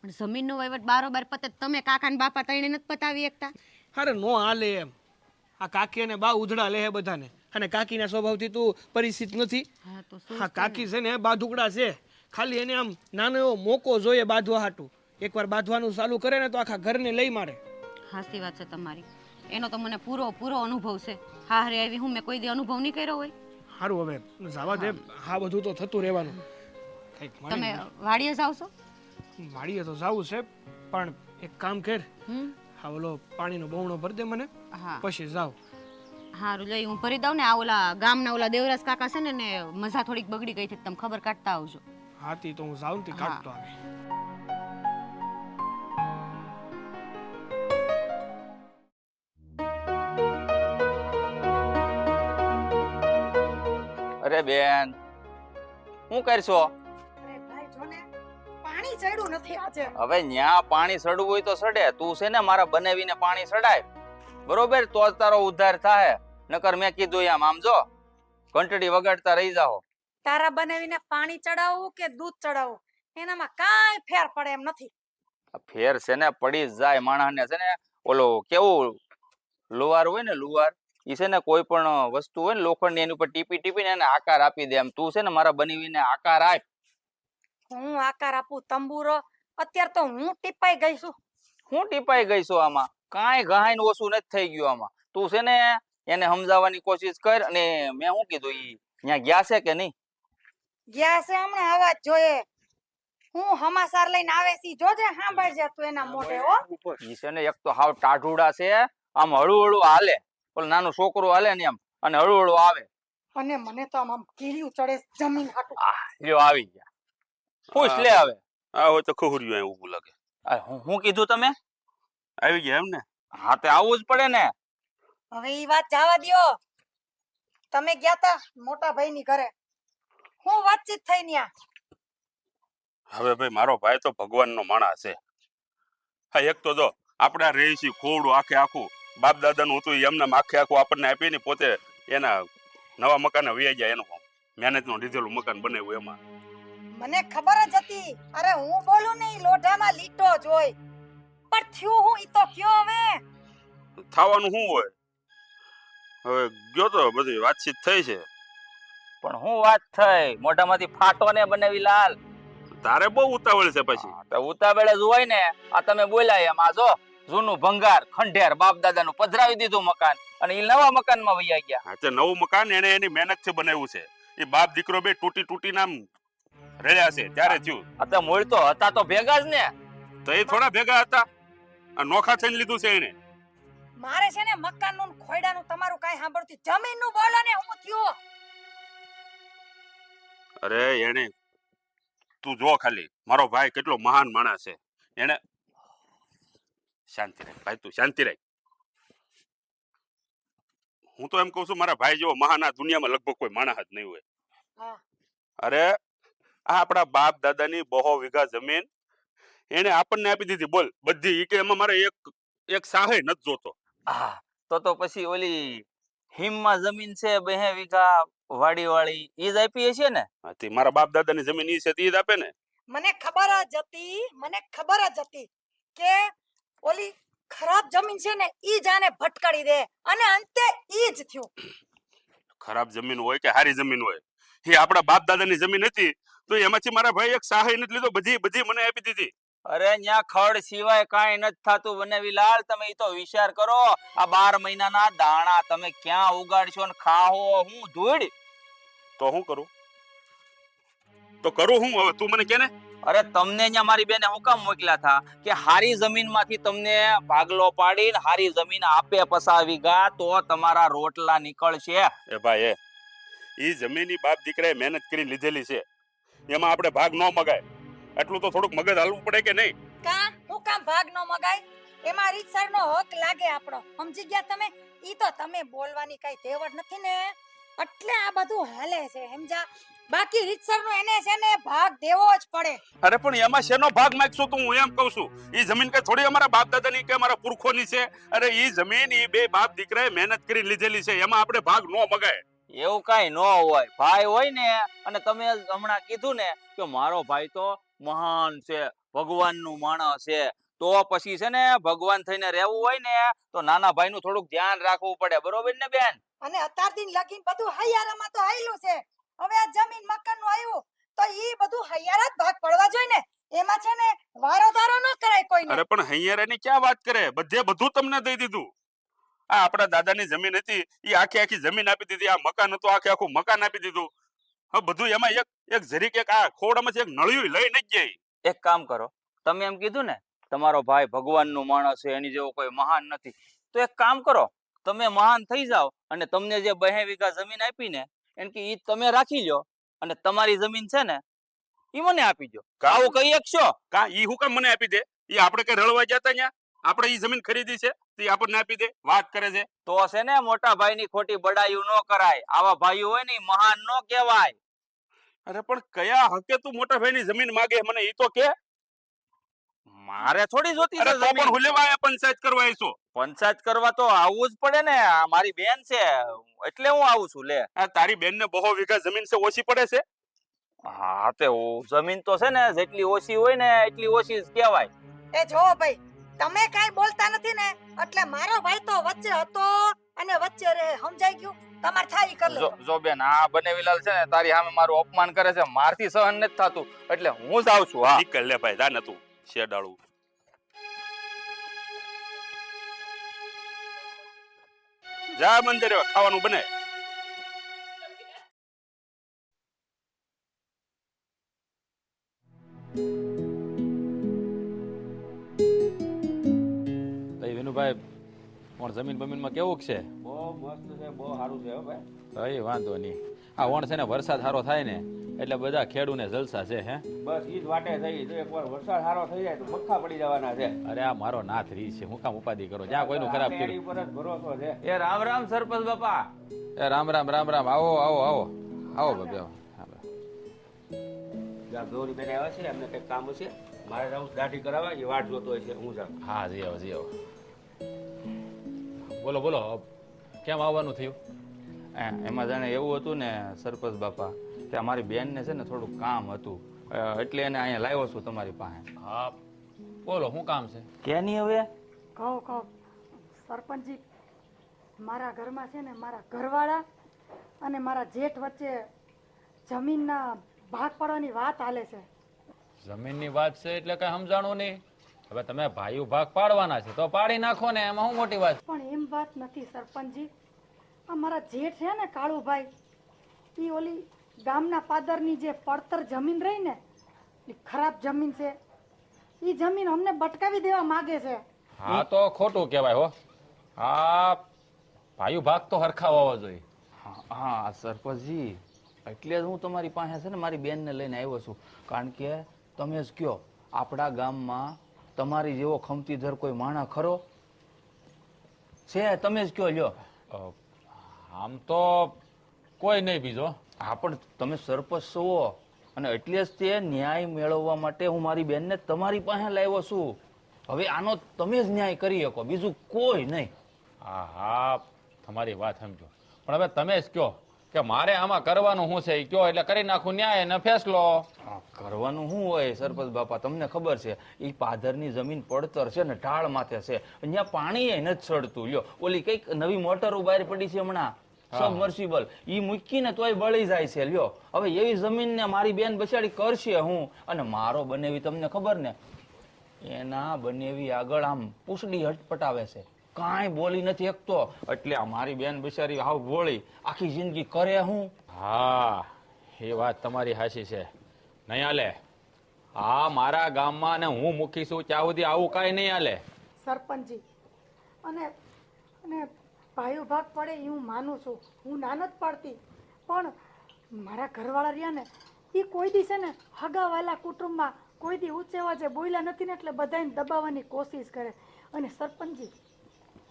પણ જમીનનો વહીવટ બારોબાર પતે તો તમે કાકા ને બાપા તઈને નથી પતાવી એકતા? અરે નો હાલે એમ. આ કાકી અને બા ઉધડા લે બધાને, અને કાકીના સ્વભાવથી તું પરિચિત નથી. હા તો શું? હા કાકી છે ને બાધુકડા છે, ખાલી એને આમ નાનો એવો મોકો જોઈએ બાંધવા હાટું. એકવાર બાંધવાનું ચાલુ કરે ને તો આખા ઘરને લઈ મારે. હાસી વાત છે તમારી. એનો તો મને પૂરો અનુભવ છે. હા હારે આવી હું મેં કોઈ દી અનુભવ નહીં કર્યો હોય. સારું હવે જવા દે, હા બધું તો થતું રહેવાનું. કંઈક તમે વાડીએ જાવ છો? વાડીએ તો જાવું છે, પણ એક કામ કર, હમ. હા ઓલો પાણીનો બહુણો ભરી દે મને, હા પછી જાવ. હારું લઈ હું ભરી દઉં ને. આ ઓલા ગામના ઓલા દેવરાજ કાકા છે ને મજા થોડીક બગડી ગઈ છે, તમે ખબર કાઢતા આવજો. હાથી તો હું જાઉં ને તે કાઢતો આવે. અરે બેન શું કરશો? અરે ભાઈ જો ને પાણી ચડ્યું નથી આજે. હવે ન્યા પાણી સડવું હોય તો સડે. તું છે ને મારા બનાવીને પાણી સડાય, બરોબર? તો જ તારો ઉદ્ધાર થાય. નકર મેં કીધું એમ આમ જો ઘંટડી વગાડતા રહી જાઓ. તારા બનાવીને પાણી ચડાવવું કે દૂધ ચડાવવું એનામાં કાંઈ ફેર પડે એમ નથી. ફેર છે ને પડી જ જાય માણસને છે ને ઓલો કેવું લુવાર હોય ને લુવાર ઈ છે ને કોઈ પણ વસ્તુ હોય ને લોખંડની એની ઉપર ટીપી ટીપીને એને આકાર આપી દે એમ તું છે ને મારા બનીવીને આકાર આપ. હું આકાર આપું તંબુરો? અત્યારે તો હું ટીપાઈ ગઈ છું. હું ટીપાઈ ગઈ છું આમાં? કાંઈ ગહાઈને ઓછું નથી થઈ ગયું આમાં. તું છે ને એને સમજાવવાની કોશિશ કર. અને મેં શું કીધું ઈ ત્યાં ગયા છે કે નહીં? ગયા છે હમણાં આવા જ જોઈએ. હું સમાચાર લઈને આવે છે જોજે સાંભળજે તું એના મોઢે હો. ઈ છે ને એક તો હાવ ટાઢુડા છે આમ હળું હળું હાલે ઓલું નાનું છોકરું હાલે ને એમ અને હળું હળું આવે. અને મને તો આમ કીડ્યું ચડે છે જમીન હાટું. લ્યો આવી ગયા. પૂછ લે હવે. આ હોય તો ખુહર્યું અહીં ઊભું લાગે. હું કીધું તમે? આવી ગયા એમ ને? હા તે આવવું જ પડે ને. હવે ઈ વાત જવા દ્યો. તમે ગયા તા મોટા ભાઈની ઘરે, હું વાતચીત થઈ ન્યા? હવે ભાઈ મારો ભાઈ તો ભગવાનનો માણસ છે. હા એક તો જો આપણે આ રહીશી ખોવડું આખે આખું બાપ દાદાનું હતું એમને આખે આખું આપણને આપીને પોતે એના નવા મકાને વહી ગયા. એનું મહેનતનું લીધેલું મકાન બનાવ્યું એમાં. મને ખબર જ હતી. અરે હું બોલું ને ઈ લોઢામાં લીટો જ હોય. પણ થયું હું ઈ તો કયો હવે. થવાનું શું હોય? હવે ગયો તો બધી વાતચીત થઈ છે. પણ હું વાત થઈ? મોઢામાંથી ફાટો ને બનાવી લાલ. તારે બહુ ઉતાવળ છે પછી. તો ઉતાવળે જ હોય ને. આ તમે બોલ્યા એમ આ જો જૂનું ભંગાર ખંડેર બાપ દાદાનું પધરાવી દીધું મકાન અને ઈ નવા મકાનમાં વહી ગયા. હા તે નવું મકાન એને એની મહેનતથી બનાવ્યું છે. એ બાપ દીકરો બે તૂટી તૂટીને આમ રડ્યા છે ત્યારે થયું. આ તો મૂળ તો હતા તો ભેગા જ ને. તો એ થોડા ભેગા હતા. આ નોખા થઈને લીધું છે એને. મારે છે ને મકાનનું ને ખોયડાનું તમારું કાઈ સાંભળતી જમીનનું બોલો ને હું થયું. અરે એને તું જો ખાલી મારો ભાઈ કેટલો મહાન માણસ છે. એને શાંતિ રાખ ભાઈ, તું શાંતિ રાખ. હું તો એમ કહું છું મારા ભાઈ જેવો મહાન આ દુનિયામાં લગભગ કોઈ માણસ જ નહીં હોય. હા. અરે આ આપણા બાપ દાદાની બહુ વીઘા જમીન એને આપણને આપી દીધી. બોલ બધી ઈ કે એમાં મારે એક સાહે નથી જોતો. હા તો પછી ઓલી હિમમાં જમીન છે 2 વીઘા વાડી વાળી ઈ જ આપી હશે ને? હા મારા બાપ દાદાની જમીન ઈ છે તે જ આપે ને. મને ખબર જ હતી કે ઓલી ખરાબ જમીન છે ને ઈ જાને ભટકાડી દે અને અંતે ઈ જ થયું. ખરાબ જમીન હોય કે સારી જમીન હોય એ આપણા બાપ દાદાની જમીન હતી તો એમાંથી મારા ભાઈ એક સહાય નથી લીધો. બધી મને આપી દીધી. અરે ન્યા ખડ સિવાય કાંઈ નથી થતું બનાવી લાલ. તમે ઈ તો વિચાર કરો આ 12 મહિનાના દાણા તમે ક્યાં ઉગાડશો ને ખાઓ હું ધૂળ. તો હું કરું? તો કરું હું હવે તું મને કે ને. અરે તમને ન્યા મારી બેને હું કામ મોકલ્યા હતા કે હારી જમીનમાંથી તમને ભાગલો પાડીને હારી જમીન આપે 50 વીઘા તો તમારા રોટલા નીકળશે. એ ભાઈ ઈ જમીન બાપ દીકરાએ મહેનત કરીને લીધેલી છે. એમાં આપણે ભાગ ન મગાય. એટલું તો થોડુંક મગજ હાલવું પડે કે નહીં? હું કામ ભાગ નો મગાય? એમાં રીતસરનો હક લાગે આપણો. સમજી ગયા તમે? ઈ તો તમે બોલવાની કઈ તેવડ નથી ને એટલે આ બધું હાલે છે સમજા. બાકી રીતસરનો એને છે ને ભાગ દેવો જ પડે. અરે પણ એમાં શેનો ભાગ માંગશું તું? હું એમ કહું છું ઈ જમીન કઈ થોડી અમારા બાપ દાદાની કે અમારા પુરખોની છે. અરે ઈ જમીન ઈ બે બાપ દીકરાએ મહેનત કરી લીધેલી છે. એમાં આપણે ભાગ ન મગાય. એવું કાંઈ ન હોય. ભાઈ હોય ને અને તમે હમણાં કીધું ને કે મારો ભાઈ તો મહાન છે ભગવાનનું માણસ છે તો પછી છે ને ભગવાન થઈને રહેવું હોય ને તો નાના ભાઈનું થોડુંક ધ્યાન રાખવું પડે. બરોબર ને બેન? અને અત્યાર દિન લગીન બધું હૈયારામાં તો આયલું છે. હવે આ જમીન મકાનનું આવ્યું તો ઈ બધું હૈયારા જ ભાગ પડવા જોઈએ ને. એમાં છે ને વારોદારો ન કરાય કોઈને. અરે પણ હૈયારાની ક્યાં વાત કરે? બધું તમને દઈ દીધું. આ આપણા દાદાની જમીન હતી ઈ આખી જમીન આપી દીધી. આ મકાન હતું આખું મકાન આપી દીધું. હવે બધું એમાં એક જરીક એક આ ખોડામાંથી એક નળિયું લઈ ન જાય. એક કામ કરો, તમે એમ કીધું ને તમારો ભાઈ ભગવાનનું માણસ છે એની જેવો કોઈ મહાન નથી તો એક કામ કરો તમે મહાન થઈ જાઓ અને તમને જે 2 વીઘા જમીન આપી ને એમ કે ઈ તમે રાખી લ્યો અને તમારી જમીન છે ને ઈ મને આપી દો. આવું કહી શકશો? કા ઈ હું કામ મને આપી દે? ઈ આપણે કઈ રળવા જતા ન્યા? આપણે ઈ જમીન ખરીદી છે તે આપણને આપી દે. વાત કરે છે તો છે ને મોટા ભાઈની ખોટી બડાયું ન કરાય. આવા ભાઈઓ હોય ને મહાન ન કહેવાય. અરે પણ કયા હકે તું મોટા ભાઈની જમીન માગે મને ઈ તો કે. મારે થોડી જોતી અરે છે તો પણ જમીન. હું લેવા આયા પંચાયત કરવા આવીશું. પંચાયત કરવા તો આવવું જ પડે ને. આ મારી બેન છે એટલે હું આવું છું. લે આ તારી બેન ને 2 વીઘા જમીન છે ઓછી પડે છે? હા તે જમીન તો છે ને જેટલી ઓછી હોય ને એટલી ઓછી જ કહેવાય. એ જો ભાઈ તમે કાઈ બોલતા નથી ને એટલે મારો ભાઈ તો વચ્ચે હતો અને વચ્ચે રહે, સમજાઈ ગયું? તમાર થાય ઈ કરી જો લો. જો બેન, આ બનેવીલાલ છે ને તારી સામે મારું અપમાન કરે છે, મારથી સહન નથી થતું, એટલે હું જ આવું છું. હા, નીકળ લે ભાઈ, જા નતું શેડાળું. જા મંદિરે ખાવાનું બને. વિનુભાઈ પણ જમીન બમીનમાં કેવું છે? બહુ મસ્ત છે, બહુ સારું છે હો ભાઈ. કઈ વાંધો નહીં. આ વણ છે ને વરસાદ સારો થાય ને એટલે બધા ખેડૂને જલસા છે. હે, બસ ઈ જ વાટે થઈ. જો એકવાર વરસાદ સારો થઈ જાય તો મક્કા પડી જવાના છે. અરે આ મારો નાથ રી છે, હું કામ ઉપાધિ કરો, જ્યાં કોઈનું ખરાબ આપણે એની કર્યું. ઉપર જ ભરોસો છે. એ રામ રામ સરપંચ બાપા. એ રામ રામ રામ રામ. આવો આવો આવો આવો બાપા. જ્યાં ગૌરી બેન આવે છે એમને કંઈક કામ હશે, મારે જવું દાઢી કરાવવા, એ વાટ જોતો હોય છે, હું જાઉં. હા જી આવો જી આવો. બોલો બોલો, કેમ આવવાનું થયું? એમાં જાણે એવું હતું ને સરપંચ બાપા કે અમારી બેનને છે ને થોડું કામ હતું, એટલે એને અહીંયા લાવ્યો છું તમારી પાસે. હા બોલો, શું કામ છે? કે નહીં હવે? કહો સરપંચજી, મારા ઘરમાં છે ને મારા ઘરવાળા અને મારા જેઠ વચ્ચે જમીનના ભાગ પાડવાની વાત હાલે છે. જમીનની વાત છે એટલે કઈ સમજાણું નહીં. હવે તમે ભાઈઓ ભાગ પાડવાના છે તો પાડી નાખો ને, એમાં શું મોટી વાત? પણ એમ વાત નથી સરપંચજી. આ મારા જેઠ છે ને કાળુભાઈ, એ ઓલી ગામના પાદરની જે પડતર જમીન રહી ને, એ ખરાબ જમીન છે, એ જમીન અમને બટકાવી દેવા માંગે છે. હા તો ખોટું કહેવાય હો. હા, ભાઈઓ ભાગ તો હરખા હોવા જોઈએ. હા સરપંચજી, એટલે જ હું તમારી પાસે છે ને મારી બેનને લઈને આવ્યો છું, કારણ કે તમે જ કયો આપણા ગામમાં તમારી જેવો ખમતીધર કોઈ માણા ખરો છે? તમે જ કયો લ્યો. આમ તો કોઈ નહીં બીજો. હા પણ તમે સરપંચ છો અને એટલે જ તે ન્યાય મેળવવા માટે હું મારી બેનને તમારી પાસે લાવ્યો છું. હવે આનો તમે જ ન્યાય કરી શકો, બીજું કોઈ નહીં. હા હા, તમારી વાત સમજો, પણ હવે તમે જ કયો કે મારે આમાં કરવાનું શું છે એ કયો, એટલે કરી નાખું ન્યાય અને ફેસલો. કરવાનું શું હોય સરપંચ બાપા, તમને ખબર છે એ પાદરની જમીન પડતર છે ને ઢાળ માથે છે, અહીંયા પાણી નથી ચડતું. લ્યો ઓલી કઈક નવી મોટરો બહાર પડી છે હમણાં, સબમર્સિબલ, ઈ મૂકીને તોય બળી જાય છે. લ્યો હવે એવી જમીનને મારી બેન બચાડી કરશે હું? અને મારો બનેવી તમને ખબર ને, એના બનેવી આગળ આમ પૂછડી હટપટાવે છે, કાંઈ બોલી નથી શકતો, એટલે આ મારી બેન બિચારી હાવ ભોળી આખી જિંદગી કરે હું? હા એ વાત તમારી હાચી છે. નહીં હાલે. હા, મારા ગામમાં ને હું મૂકીશું ત્યાં સુધી આવું કાંઈ નહીં હાલે. સરપંચજી, અને અને ભાઈઓ ભાગ પડે એ હું માનું છું, હું ના નથી પાડતી, પણ મારા ઘરવાળા રહ્યા ને એ કોઈ દી છે ને હગાવાલા કુટુંબમાં કોઈ દી ઊંચે અવાજે બોલ્યા નથી ને, એટલે બધાને દબાવવાની કોશિશ કરે. અને સરપંચજી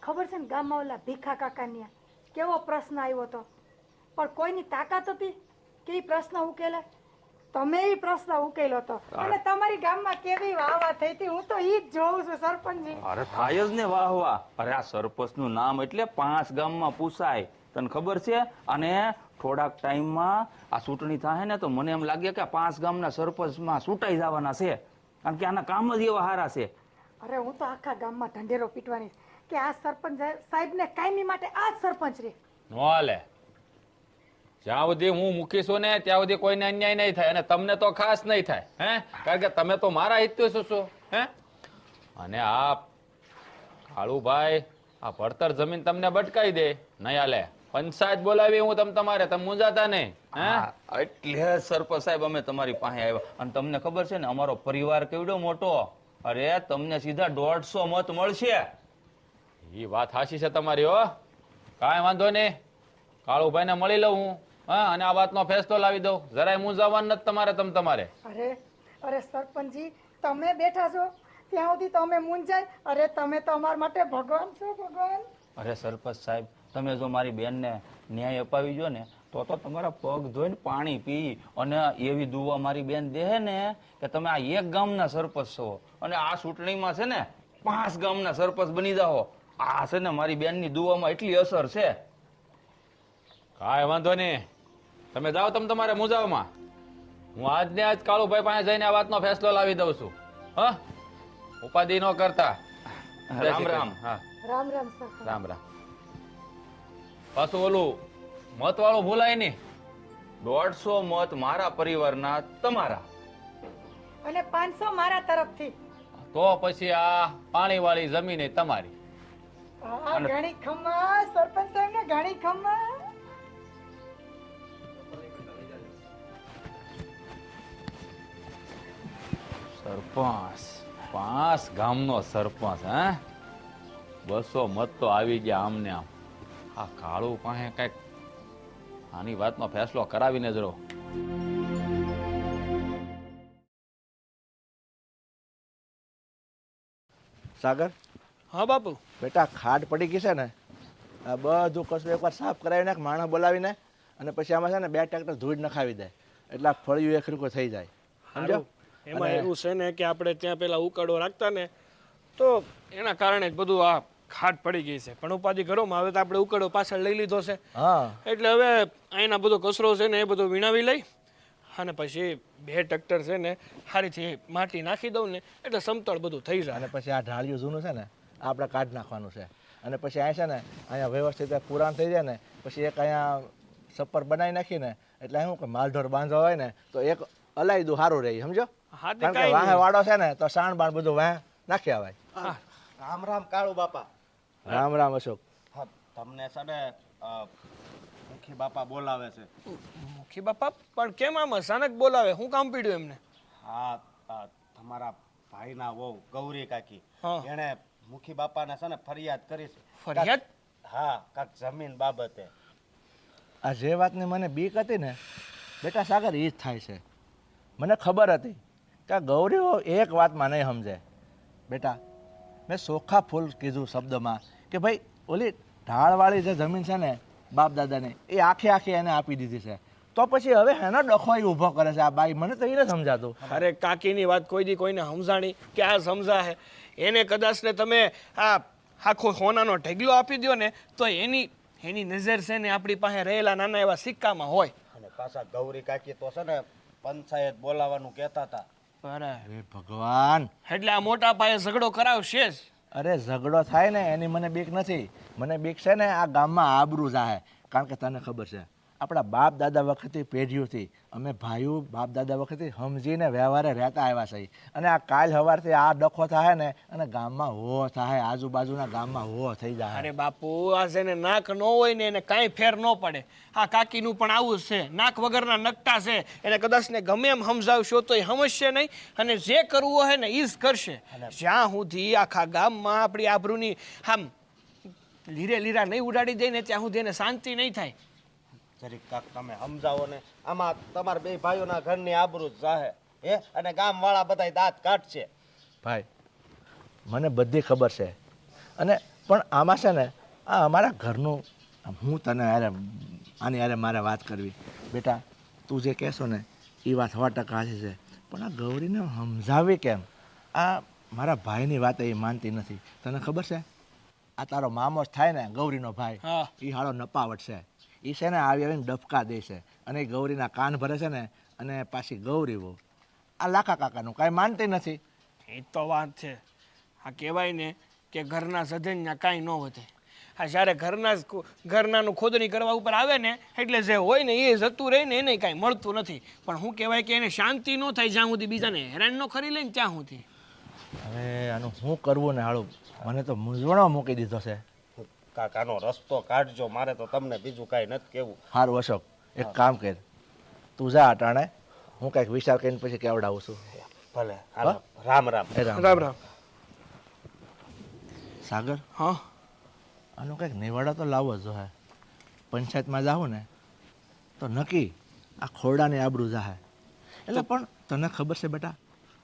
ખબર છે ને, ગામમાં ઓલા ભીખા કાકાની કેવો પ્રશ્ન આવ્યો હતો, પણ કોઈની તાકાત હતી કે એ પ્રશ્ન ઉકેલે? તમે એ પ્રશ્ન ઉકેલો હતો અને તમારી ગામમાં કેવી વાહ વાહ થઈ હતી, હું તો ઈ જ જોઉં છું સરપંચજી. અરે થાય જ ને વાહ વાહ. અરે આ સરપંચનું નામ એટલે 5 ગામમાં પૂછાય, તને ખબર છે? અને થોડાક ટાઈમમાં આ ચૂંટણી થાય ને તો મને એમ લાગે કે 5 ગામના સરપંચમાં ચૂંટાઈ જવાના છે, કારણ કે આના કામ જ એવા સારા છે. અરે હું તો આખા ગામમાં ઢંઢેરો પીટવાની કે આ સરપંચ સાહેબને કાયમી માટે આ જ સરપંચ રે. નો હાલે. જ્યાં સુધી હું મૂકીશું ને ત્યાં સુધી કોઈને અન્યાય નહીં થાય, અને તમને તો ખાસ નહીં થાય. હે, કારણ કે તમે તો મારા હિતેશો છો. હે, અને આ કાળુભાઈ આ પડતર જમીન તમને બટકાઈ દે, નહીં હાલે. પંચાયત બોલાવી હું તમારે, તમે મૂંઝાતા નહીં. હે, એટલે સરપંચ સાહેબ અમે તમારી પાસે આવ્યા. અને તમને ખબર છે ને અમારો પરિવાર કેવડો મોટો, અરે તમને સીધા 150 મત મળશે. એ વાત સાચી છે તમારી હો, કાંઈ વાંધો નહીં. કાળુભાઈને મળી લઉં હું, હા, અને આ વાતનો ફેસલો લાવી દઉં. જરાય મૂંઝાવાનું નથી તમારે. તમારે અરે સરપંચજી, તમે બેઠા છો ત્યાં સુધી તમે મૂંઝાય? અરે તમે તો અમારા માટે ભગવાન છો, ભગવાન. અરે સરપંચ સાહેબ, તમે જો મારી બેનને ન્યાય અપાવી જો ને તો તમારા પગ ધોઈને પાણી પી અને એવી દુઆ મારી બેન દે ને કે તમે આ એક ગામના સરપંચ છો અને આ ચૂંટણીમાં છે ને 5 ગામના સરપંચ બની જાઓ. આ છે ને મારી બેનની દુઆમાં એટલી અસર છે. કાંઈ વાંધો નહીં, તમે જાઓ તમારે મૂંઝાવમાં. હું આજને આજ કાળુભાઈ પાસે જઈને આ વાતનો ફેસલો લાવી દઉં છું. હા, ઉપાધિ ન કરતા. રામ રામ. હા રામ રામ સરપંચ. રામ રામ. પાછું ઓલું મત વાળું ભૂલાય નહીં. 150 મત મારા પરિવારના તમારા. અને 500 મારા તરફથી. તો પછી આ પાણીવાળી જમીન એ તમારી. આ ઘણી ખમ્મા સરપંચ સાહેબ ને ઘણી ખમ્મા. સરપંચ 5 ગામનો સરપંચ. હે 200 મત તો આવી ગયા આમને આમ. આ કાળું પાસે કઈક આની વાતનો ફેસલો કરાવીને જ રહો. સાગર હા બાપુ. બેટા ખાડ પડી ગઈ છે ને, આ બધું કચરું એકવાર સાફ કરાવી નાખ, માણસ બોલાવીને, અને પછી આમાં છે ને 2 ટ્રેક્ટર ધૂળ નખાવી દે, એટલે આ ફળિયું એક રૂકો થઈ જાય. સમજો? એમાં એવું છે ને કે આપણે ત્યાં પેલા ઉકાળો રાખતા ને, તો એના કારણે જ બધું આ ખાટ પડી ગઈ છે. પણ ઉપાધિ ઘરોમાં હવે તો આપણે ઉકાળો પાછળ લઈ લીધો છે, હા, એટલે હવે અહીંના બધો કચરો છે ને એ બધો વીણાવી લઈ અને પછી 2 ટ્રેક્ટર છે ને સારીથી માટી નાખી દઉં ને એટલે સમતળ બધું થઈ જાય. અને પછી આ ઢાળિયું જૂનું છે ને આપણે કાઢી નાખવાનું છે, અને પછી અહીં છે ને અહીંયા વ્યવસ્થિત પુરાણ થઈ જાય ને પછી એક અહીંયા સપર બનાવી નાખીને, એટલે શું કે માલઢોર બાંધવા હોય ને તો એક અલાયદું સારું રહે. સમજો? હા તે કારણ કે કાંઈ વાહે વાડો છે ને તો સાણ બાણ બધું વાહ નાખી આવાય. રામ રામ કાળુ બાપા. રામ રામ અશોક. હા, તમને છે ને મુખી બાપા બોલાવે છે. મુખી બાપા પણ કેમ આમ અચાનક બોલાવે? શું કામ પીડ્યું એમને? હા, તમારા ભાઈના વહુ ગૌરી કાકી હા. એણે મુખી બાપાને છે ને ફરિયાદ કરી છે. ફરિયાદ? હા, કાંક જમીન બાબતે. આ જે વાતની મને બીક હતી ને બેટા સાગર, એ જ થાય છે. મને ખબર હતી કે આ ગૌરીઓ એક વાતમાં નહીં સમજે. બેટા મેં સોખા ફૂલ કીધું શબ્દમાં કે ભાઈ ઓલી ઢાળવાળી જે જમીન છે ને બાપ દાદાને, એ આખી એને આપી દીધી છે, તો પછી હવે એનો ડખો ઊભો કરે છે આ બાઈ. મને તો એને સમજાતું. અરે કાકીની વાત કોઈ દી કોઈને સમજાણી કે આ સમજાય? એને કદાચ ને તમે આ આખો સોનાનો ઢગલો આપી દો ને તો એની નજર છે ને આપણી પાસે રહેલા નાના એવા સિક્કામાં હોય. અને પાછા ગૌરી કાકી તો છે ને પંચાયત બોલાવાનું કહેતા હતા. અરે અરે ભગવાન, એટલે આ મોટા પાયે ઝઘડો કરાવશે જ. અરે ઝઘડો થાય ને એની મને બીક નથી. મને બીક છે ને આ ગામમાં આબરૂ જાહે. કારણ કે તને ખબર છે આપણા બાપ દાદા વખતથી પેઢીઓથી અમે ભાઈઓ બાપ દાદા વખતથી સમજીને વ્યવહારે રહેતા આવ્યા છે, અને આ કાલ સવારથી આ ડખો થાય ને અને ગામમાં હો થાય, આજુબાજુના ગામમાં હો થઈ જાય. અરે બાપુ, આ જેને નાક ન હોય ને એને કાંઈ ફેર ન પડે. આ કાકીનું પણ આવું જ છે, નાક વગરના નકટા છે. એને કદાચ ને ગમે એમ સમજાવશો તો એ સમજશે નહીં, અને જે કરવું હોય ને એ જ કરશે. જ્યાં સુધી આખા ગામમાં આપણી આબરૂની આમ લીરા નહીં ઉડાડી દે ને ત્યાં સુધી એને શાંતિ નહીં થાય. જરીક કાક તમે સમજાવો ને, આમાં તમારા 2 ભાઈઓના ઘરની આબરૂ જ જાહે. હે, અને ગામ વાળા બધા દાંત કાઢશે. ભાઈ મને બધી ખબર છે, અને પણ આમાં છે ને આ અમારા ઘરનું, હું તને આની યારે મારે વાત કરવી. બેટા તું જે કહેશો ને એ વાત 100% સાચી છે, પણ આ ગૌરીને સમજાવી કેમ? આ મારા ભાઈની વાત એ માનતી નથી. તને ખબર છે આ તારો મામો જ થાય ને ગૌરીનો ભાઈ, હા. એ હાળો નપાવટ છે. એ છે ને આવીને ડફકા દે છે અને એ ગૌરીના કાન ભરે છે ને, અને પાછી ગૌરી બહુ આ લાખા કાકાનું કાંઈ માનતી નથી. એ તો વાત છે. આ કહેવાય ને કે ઘરના સધનના કાંઈ ન વધે. આ જ્યારે ઘરનાનું ખોદણી કરવા ઉપર આવે ને એટલે જે હોય ને એ જતું રહે ને એને કાંઈ મળતું નથી. પણ શું કહેવાય કે એને શાંતિ ન થાય જ્યાં સુધી બીજાને હેરાન ન કરી લઈને ત્યાં સુધી. હવે આનું શું કરવું ને હાળું, મને તો મૂંઝવણો મૂકી દીધો છે. કાકાનો રસ્તો કાઢજો, મારે તો તમને બીજું કાંઈ નથી કહેવું. સારું અશોક, એક કામ કર, તું જા અટાણે, હું કંઈક વિચાર કરીને પછી કેવડાવું છું. ભલે, હાલો. રામ રામ. એ રામ રામ રામ. સાગર, હા, આનો કંઈક નિવાડો તો લાવવો જ જોઈએ. પંચાયતમાં જાઉં ને તો નક્કી આ ખોરડાની આબરૂ જાહે. એટલે પણ તને ખબર છે બેટા,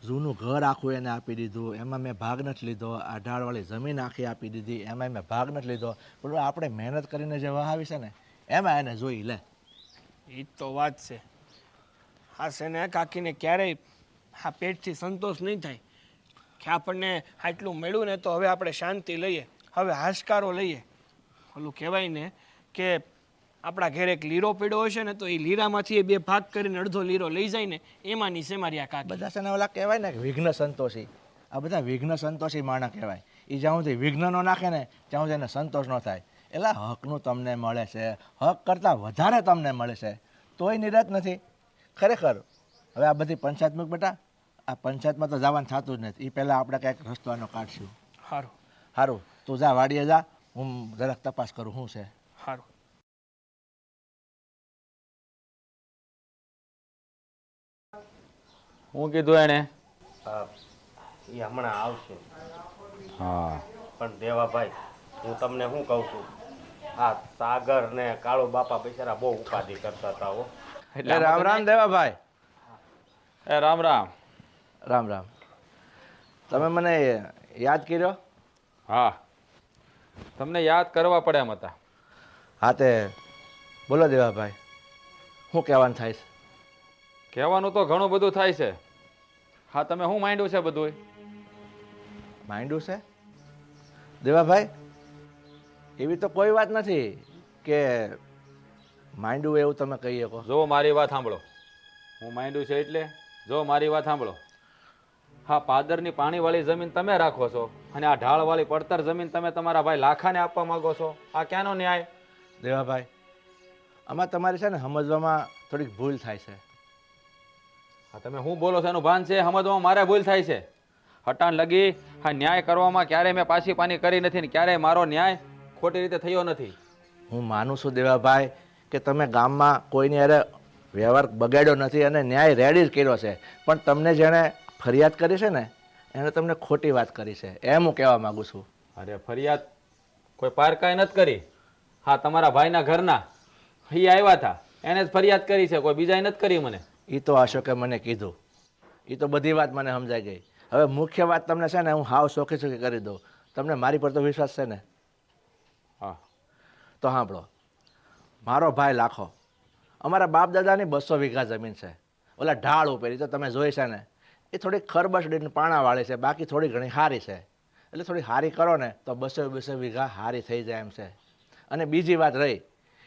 જૂનું ઘર આખું એને આપી દીધું, એમાં મેં ભાગ નથી લીધો. આ ઢાળવાળી જમીન આખી આપી દીધી, એમાં મેં ભાગ નથી લીધો. પણ આપણે મહેનત કરીને જે વહાવી છે ને એમાં એને જોઈ લે. એ તો વાત છે. હા છે ને કાકીને ક્યારેય આ પેટથી સંતોષ નહીં થાય કે આપણને આટલું મળ્યું ને તો હવે આપણે શાંતિ લઈએ, હવે હાશકારો લઈએ. ઓલું કહેવાય ને કે આપણા ઘરે એક લીરો પીડ્યો હશે ને તો એ લીરામાંથી એ 2 ભાગ કરીને અડધો લીરો લઈ જાય ને એમાંની છે મારી આ કાકી. બધા છે ને ઓલા કહેવાય ને કે વિઘ્ન સંતોષી. આ બધા વિઘ્ન સંતોષી માણસ કહેવાય. એ જ્યાં સુધી વિઘ્ન ન નાખે ને ત્યાં સુધી એને સંતોષ ન થાય. એટલે હકનું તમને મળે છે, હક કરતાં વધારે તમને મળે છે, તોય નિરાત નથી ખરેખર. હવે આ બધી પંચાયત મૂક બેટા, આ પંચાયતમાં તો જવાનું થતું જ નથી. એ પહેલાં આપણે કંઈક રસ્તો આનો કાઢશું. સારું સારું, તું જા વાડીએ જા, હું જરાક તપાસ કરું શું છે. સારું. હું કીધું એને? એ હમણાં આવશે. હા પણ દેવાભાઈ, હું તમને શું કહું છું, આ સાગર ને કાળુ બાપા બિચારા બહુ ઉપાધિ કરતા હતા હો. એટલે રામ રામ દેવાભાઈ. એ રામ રામ. રામ રામ. તમે મને યાદ કર્યો? હા, તમને યાદ કરવા પડે એમ હતા. હા તે બોલો દેવાભાઈ, શું કહેવાનું થાય છે? કહેવાનું તો ઘણું બધું થાય છે. હા, તમે શું માંડ્યું છે બધું? માંડ્યું છે દેવાભાઈ? એવી તો કોઈ વાત નથી કે માંડ્યું એવું તમે કહી શકો. જો મારી વાત સાંભળો, હું માંડ્યું છે એટલે જો મારી વાત સાંભળો. હા, પાદરની પાણીવાળી જમીન તમે રાખો છો અને આ ઢાળવાળી પડતર જમીન તમે તમારા ભાઈ લાખાને આપવા માંગો છો. આ ક્યાંનો ન્યાય? દેવાભાઈ, આમાં તમારી છે ને સમજવામાં થોડીક ભૂલ થાય છે. હા, તમે શું બોલો છો એનું ભાન છે? સમજવામાં મારે ભૂલ થાય છે. હટાણ લગી હા ન્યાય કરવામાં ક્યારેય મેં પાછી પાની કરી નથી ને ક્યારેય મારો ન્યાય ખોટી રીતે થયો નથી. હું માનું છું દેવાભાઈ કે તમે ગામમાં કોઈની અરે વ્યવહાર બગાડ્યો નથી અને ન્યાય રેડી જ કર્યો છે, પણ તમને જેણે ફરિયાદ કરી છે ને એણે તમને ખોટી વાત કરી છે, એમ હું કહેવા માગું છું. અરે ફરિયાદ કોઈ પારકાએ નથી કરી. હા, તમારા ભાઈના ઘરના એ આવ્યા હતા એને જ ફરિયાદ કરી છે, કોઈ બીજાએ નથી કરી મને. એ તો અશોકે મને કીધું, એ તો બધી વાત મને સમજાઈ ગઈ. હવે મુખ્ય વાત તમને છે ને હું હાવ સોખી સોખી કરી દઉં. તમને મારી પર તો વિશ્વાસ છે ને? હા. તો સાંભળો, મારો ભાઈ લાખો, અમારા બાપ દાદાની 200 વીઘા જમીન છે. ઓલા ઢાળ ઉપર તો તમે જોઈ છે ને, એ થોડી ખરબસડીને પાણાવાળી છે, બાકી થોડી ઘણી સારી છે. એટલે થોડી સારી કરો ને તો 200 વીઘા સારી થઈ જાય એમ છે. અને બીજી વાત રહી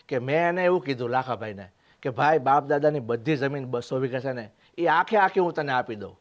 કે મેં એને એવું કીધું લાખાભાઈને કે ભાઈ બાપ દાદાની બધી જમીન 200 વીઘા છે ને એ આખે આખી હું તને આપી દઉં.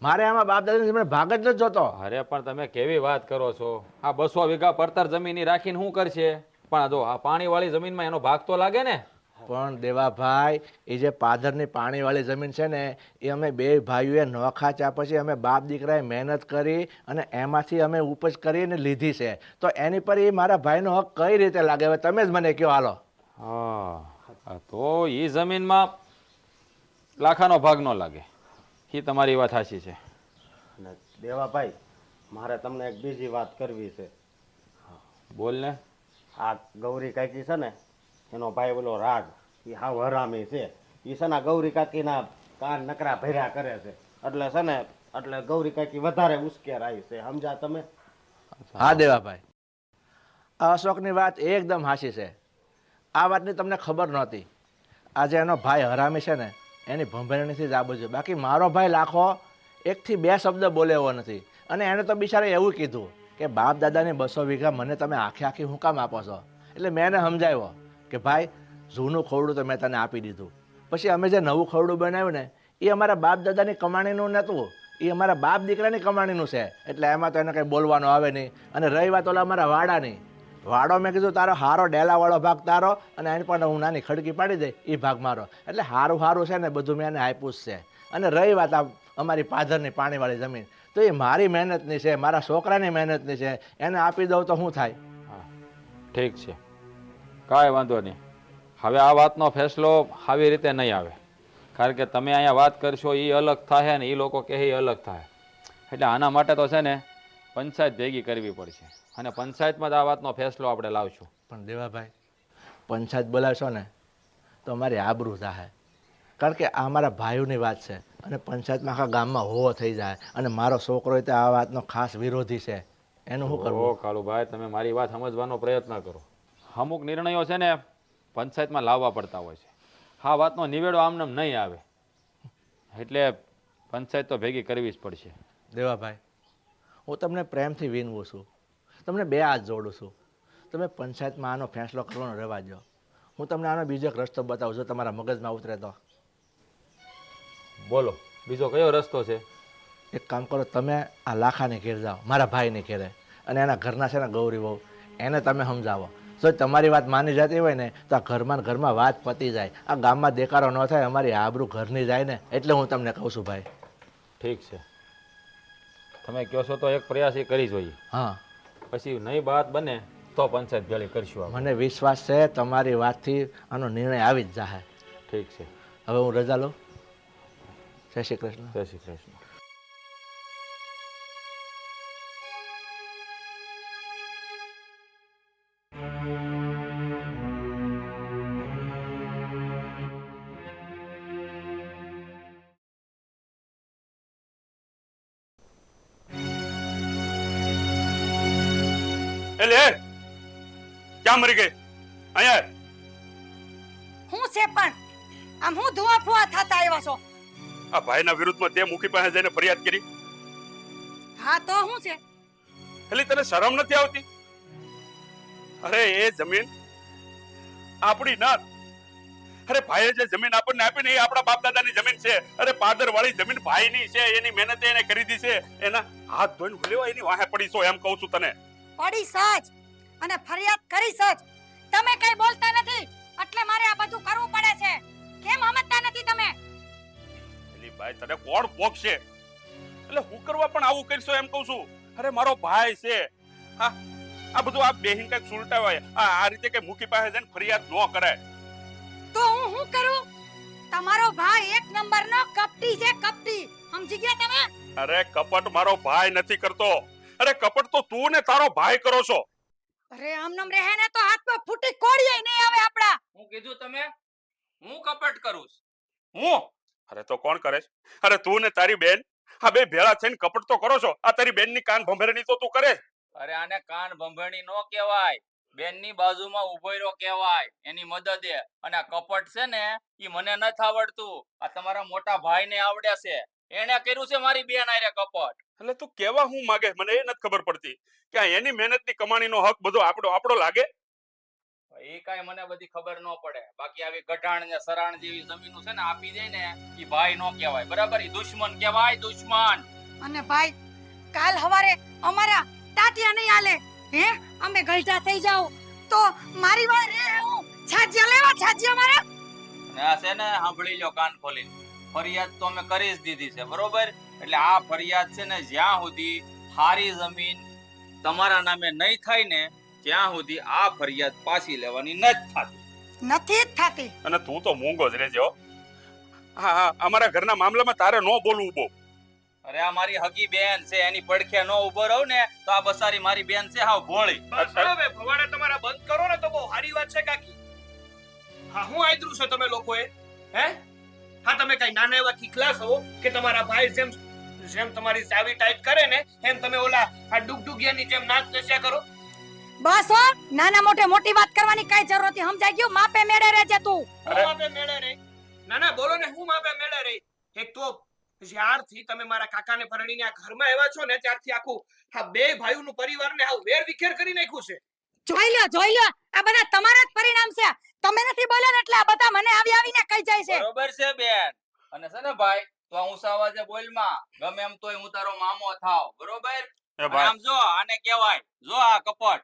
મારે આમાં બાપ દાદાની જમીન ભાગ જ નથી જોતો. અરે પણ તમે કેવી વાત કરો છો? આ 200 વીઘા પડતર જમીન રાખીને શું કરશે? પણ જો આ પાણીવાળી જમીનમાં એનો ભાગ તો લાગે ને. પણ દેવાભાઈ, એ જે પાદરની પાણીવાળી જમીન છે ને એ અમે બે ભાઈઓએ નોખા ચા પછી અમે બાપ દીકરાએ મહેનત કરી અને એમાંથી અમે ઉપજ કરીને લીધી છે. તો એની પર એ મારા ભાઈનો હક કઈ રીતે લાગે? હવે તમે જ મને કહો. હાલો. હા, તો એ જમીનમાં લાખાનો ભાગ ન લાગે, એ તમારી વાત સાચી છે. અને દેવાભાઈ, મારે તમને એક બીજી વાત કરવી છે. બોલ ને. આ ગૌરી કાકી છે ને, એનો ભાઈ બોલો રાગ, એ હાવ હરામી છે. એ છે ને ગૌરી કાકીના કાન નકરા ભર્યા કરે છે. એટલે છે ને, એટલે ગૌરી કાકી વધારે ઉશ્કેરાઈ છે. સમજ્યા તમે? હા દેવાભાઈ, આ અશોકની વાત એકદમ હાચી છે. આ વાતની તમને ખબર નહોતી. આજે એનો ભાઈ હરામી છે ને એની ભંભેરણીથી જ આ બધું. બાકી મારો ભાઈ લાખો 1 થી 2 શબ્દ બોલે એવો નથી. અને એને તો બિચારે એવું કીધું કે બાપ દાદાની 200 વીઘા મને તમે આખી આખી હું કામ આપો છો? એટલે મેં એને સમજાવ્યો કે ભાઈ જૂનું ખોરડું તો મેં તને આપી દીધું, પછી અમે જે નવું ખોરડું બનાવ્યું ને એ અમારા બાપ દાદાની કમાણીનું નહોતું, એ અમારા બાપ દીકરાની કમાણીનું છે. એટલે એમાં તો એને કંઈ બોલવાનું આવે નહીં. અને રહી વાત ઓલા અમારા વાડાની, વાડો મેં કીધું તારો હારો ડેલાવાળો ભાગ તારો અને એની પણ હું નાની ખડકી પાડી દઈ એ ભાગ મારો. એટલે સારું સારું છે ને બધું મેં એને આપ્યું જ છે. અને રહી વાત આ અમારી પાદરની પાણીવાળી જમીન, તો એ મારી મહેનતની છે, મારા છોકરાની મહેનતની છે. એને આપી દઉં તો શું થાય? હા, ઠીક છે, કાંઈ વાંધો નહીં. હવે આ વાતનો ફેસલો આવી રીતે નહીં આવે, કારણ કે તમે અહીંયા વાત કરશો એ અલગ થાય ને એ લોકો કહે એ અલગ થાય. એટલે આના માટે તો છે ને પંચાયત ભેગી કરવી પડશે અને પંચાયતમાં જ આ વાતનો ફેસલો આપણે લાવશું. પણ દેવાભાઈ, પંચાયત બોલાવશો ને તો અમારી આબરૂ થાય, કારણ કે આ અમારા ભાઈઓની વાત છે અને પંચાયતમાં આખા ગામમાં હોવો થઈ જાય. અને મારો છોકરો તે આ વાતનો ખાસ વિરોધી છે. એનું શું કરવું? ઓ કાળુભાઈ, તમે મારી વાત સમજવાનો પ્રયત્ન કરો. અમુક નિર્ણયો છે ને પંચાયતમાં લાવવા પડતા હોય છે. આ વાતનો નિવેડો આમને નહીં આવે, એટલે પંચાયત તો ભેગી કરવી જ પડશે. દેવાભાઈ, હું તમને પ્રેમથી વિનવું છું, તમને 2 હાથ જોડું છું. તમે પંચાયતમાં આનો ફેંસલો કરવાનો રહેવા દો. હું તમને આનો બીજો એક રસ્તો બતાવું છું, તમારા મગજમાં ઉતરે તો. બોલો, બીજો કયો રસ્તો છે? એક કામ કરો, તમે આ લાખાને ઘેર જાઓ, મારા ભાઈને ઘેરે, અને એના ઘરના છે ને ગૌરી વહુ, એને તમે સમજાવો. જો તમારી વાત માની જતી હોય ને તો આ ઘરમાં ને ઘરમાં વાત પતી જાય. આ ગામમાં દેકારો ન થાય, અમારી આબરૂ ઘરની જાય ને, એટલે હું તમને કહું છું ભાઈ. ઠીક છે, તમે કહો છો તો એક પ્રયાસ એ કરી જોઈએ. હા, પછી નહીં વાત બને તો પંચાયત ભેળી કરશું આપણે. મને વિશ્વાસ છે તમારી વાતથી આનો નિર્ણય આવી જ જાય. ઠીક છે, હવે હું રજા લઉં. જય શ્રી કૃષ્ણ. જય શ્રી કૃષ્ણ. એટલે ક્યાં મરી ગઈ? અહીંયા હું છે પણ આમ હું ધુઆ ફુઆ થતા આવ્યા છો? આ ભાઈના વિરુદ્ધમાં તે મુખી પાસે જઈને ફરિયાદ કરી. હા તો હું છે? એટલે તને શરમ નથી આવતી? અરે એ જમીન આપણી નાત. અરે ભાઈએ જે જમીન આપણને આપી ને એ આપણા બાપ દાદાની જમીન છે. અરે પાદર વાળી જમીન ભાઈની છે, એની મહેનતે એને ખરીદી છે. એના હાથ ધોઈને ભૂલ્યો એની વાહે પડીશો, એમ કહું છું તને. પડી સજ અને ફરિયાદ કરી સજ. તમે કઈ બોલતા નથી એટલે મારે આ બધું કરવું પડે છે. કેમ સમજતા નથી તમે? એલી ભાઈ તને કોણ પોગશે? એટલે હું કરવા પણ આવું કરશો એમ કહું છું. અરે મારો ભાઈ છે. હા, આ બધું આ બેહીન કઈક સુલટાવાય. આ રીતે કઈ મુખી પાસે જઈને ફરિયાદ ન કરાય. તો હું કરું? તમારો ભાઈ એક નંબરનો કપટી છે, કપટી. સમજી ગયા તમે? અરે કપટ મારો ભાઈ નથી કરતો. અરે કપટ તો તું ને તારો ભાઈ કરો છો. અરે આમ નામ રહે ને તો હાથમાં ફૂટી કોડીએ નહીં આવે આપડા. હું કીધું તમે? હું કપટ કરું છું? હું? અરે તો કોણ કરે છે? અરે તું ને તારી બેન આ બે ભેળા થઈને કપટ તો કરો છો. આ તારી બેનની કાન ભંભેરણી તો તું કરે. અરે આને કાન ભંભેણી નો કહેવાય, બેનની બાજુમાં ઉભો રહ્યો કહેવાય, એની મદદે. અને આ કપટ છે ને ઈ મને નથી આવડતું, આ તમારા મોટા ભાઈને આવડે છે. એને કર્યું છે મારી બેન આરે કપટ. એટલે તું કેવા હું માગે મને એ નથી ખબર પડતી કે આ એની મહેનતની કમાણીનો હક બધો આપણો લાગે. એ કાઈ મને બધી ખબર ન પડે. બાકી આવી ગઢાણ ને સરાણ જેવી જમીનો છે ને આપી દે ને ઈ ભાઈ નો કહેવાય, બરાબર? ઈ દુશ્મન કહેવાય, દુશ્મન. અને ભાઈ કાલ હવારે અમારા ટાટિયા નહીં આલે હે, અમે ગલટા થઈ જાવ તો મારી વાળ રે હું છાજ્યા લેવા, છાજ્યા મારા. અને આ છે ને સાંભળી લો કાન ખોલીને, ફરિયાદ તો અમે કરી જ દીધી છે, બરોબર? એટલે આ ફરિયાદ છે ને જ્યાં સુધી હારી જમીન તમારા નામે નહીં થાય ને ત્યાં સુધી આ ફરિયાદ પાછી લેવાની નથી થતી. નથી જ થતી. અને તું તો મૂંગો જ રહેજો. હા, અમારા ઘરના મામલામાં તારે ન બોલવું બહુ. અરે આ મારી હગી બેન છે, એની પડખે નો ઉભો રહું ને તો આ બસારી મારી બેન છે હાવ ભોળી. બસ હવે ભવાડા તમારા બંધ કરો ને તો બહુ સારી વાત છે કાકી. હા, હું આદરું છે તમે લોકોએ? હે? હા, તમે કઈ નાના એવા ખીખલા છો કે તમારા ભાઈ જેમ તમારી ચાવી ટાઈટ કરે ને એમ તમે ઓલા આ ડુગડુગિયાની જેમ નાચ નચ્યા કરો? બસ હો, નાના મોટે મોટી વાત કરવાની કઈ જરૂર નથી. સમજાઈ ગયું? માપે મેળે રહેજે તું. હું માપે મેળે રે? ના ના બોલો ને, હું માપે મેળે રે? એક તો જ્યારથી તમે મારા કાકાને પરણીને આ ઘરમાં આવ્યા છો ને ત્યારથી આખું આ બે ભાઈઓનું પરિવારને આવ વેર વિખેર કરી નાખ્યું છે. જોઈ લ્યો, આ બધા તમારા જ પરિણામ છે. તમે નથી બોલ્યા ને એટલે આ બધા મને આવીને કહી જાય છે. બરોબર છે બેન. અને છે ને ભાઈ તો આ ઊંચા અવાજે બોલમાં, ગમે એમ તોય હું તારો મામો થાવ, બરોબર? અને આમ જો આને કહેવાય, જો આ કપટ.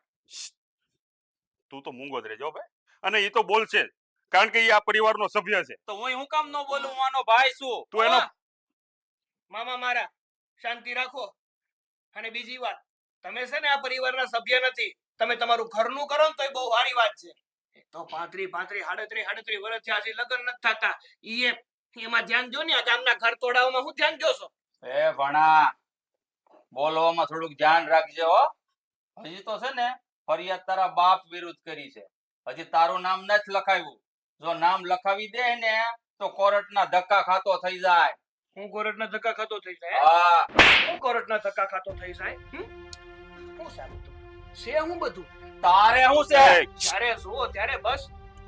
તું તો મૂંગો જ રહેજો ભાઈ. અને એ તો બોલશે કારણ કે એ આ પરિવારનો સભ્ય છે. તો હું કામ ન બોલું? હું આનો ભાઈ છું. તું એનો મામા મારા શાંતિ રાખો. અને બીજી વાત, તમે છે ને આ પરિવારના સભ્ય નથી. તમે તમારું ઘરનું કરો ને તોય બહુ સારી વાત છે. એક તો 35 38 વર્ષથી આજે લગ્ન નથી થતા. એમાં ધ્યાન જો ને આ ગામના ઘર તોડાવવામાં હું ધ્યાન જોશો? એ ભણા, બોલવામાં થોડુંક ધ્યાન રાખજે હો. હજી તો છે ને ફરિયાદ તારા બાપ વિરુદ્ધ કરી છે, હજી તારું નામ નથી લખાવ્યું. જો નામ લખાવી દે ને તો કોર્ટના ધક્કા ખાતો થઈ જાય. હું કોર્ટના ધક્કા ખાતો થઈ જાય? હા, હું કોર્ટના ધક્કા ખાતો થઈ જાય? હું સારું છે હું બધું તારે શું છે? જ્યારે જુઓ ત્યારે બસ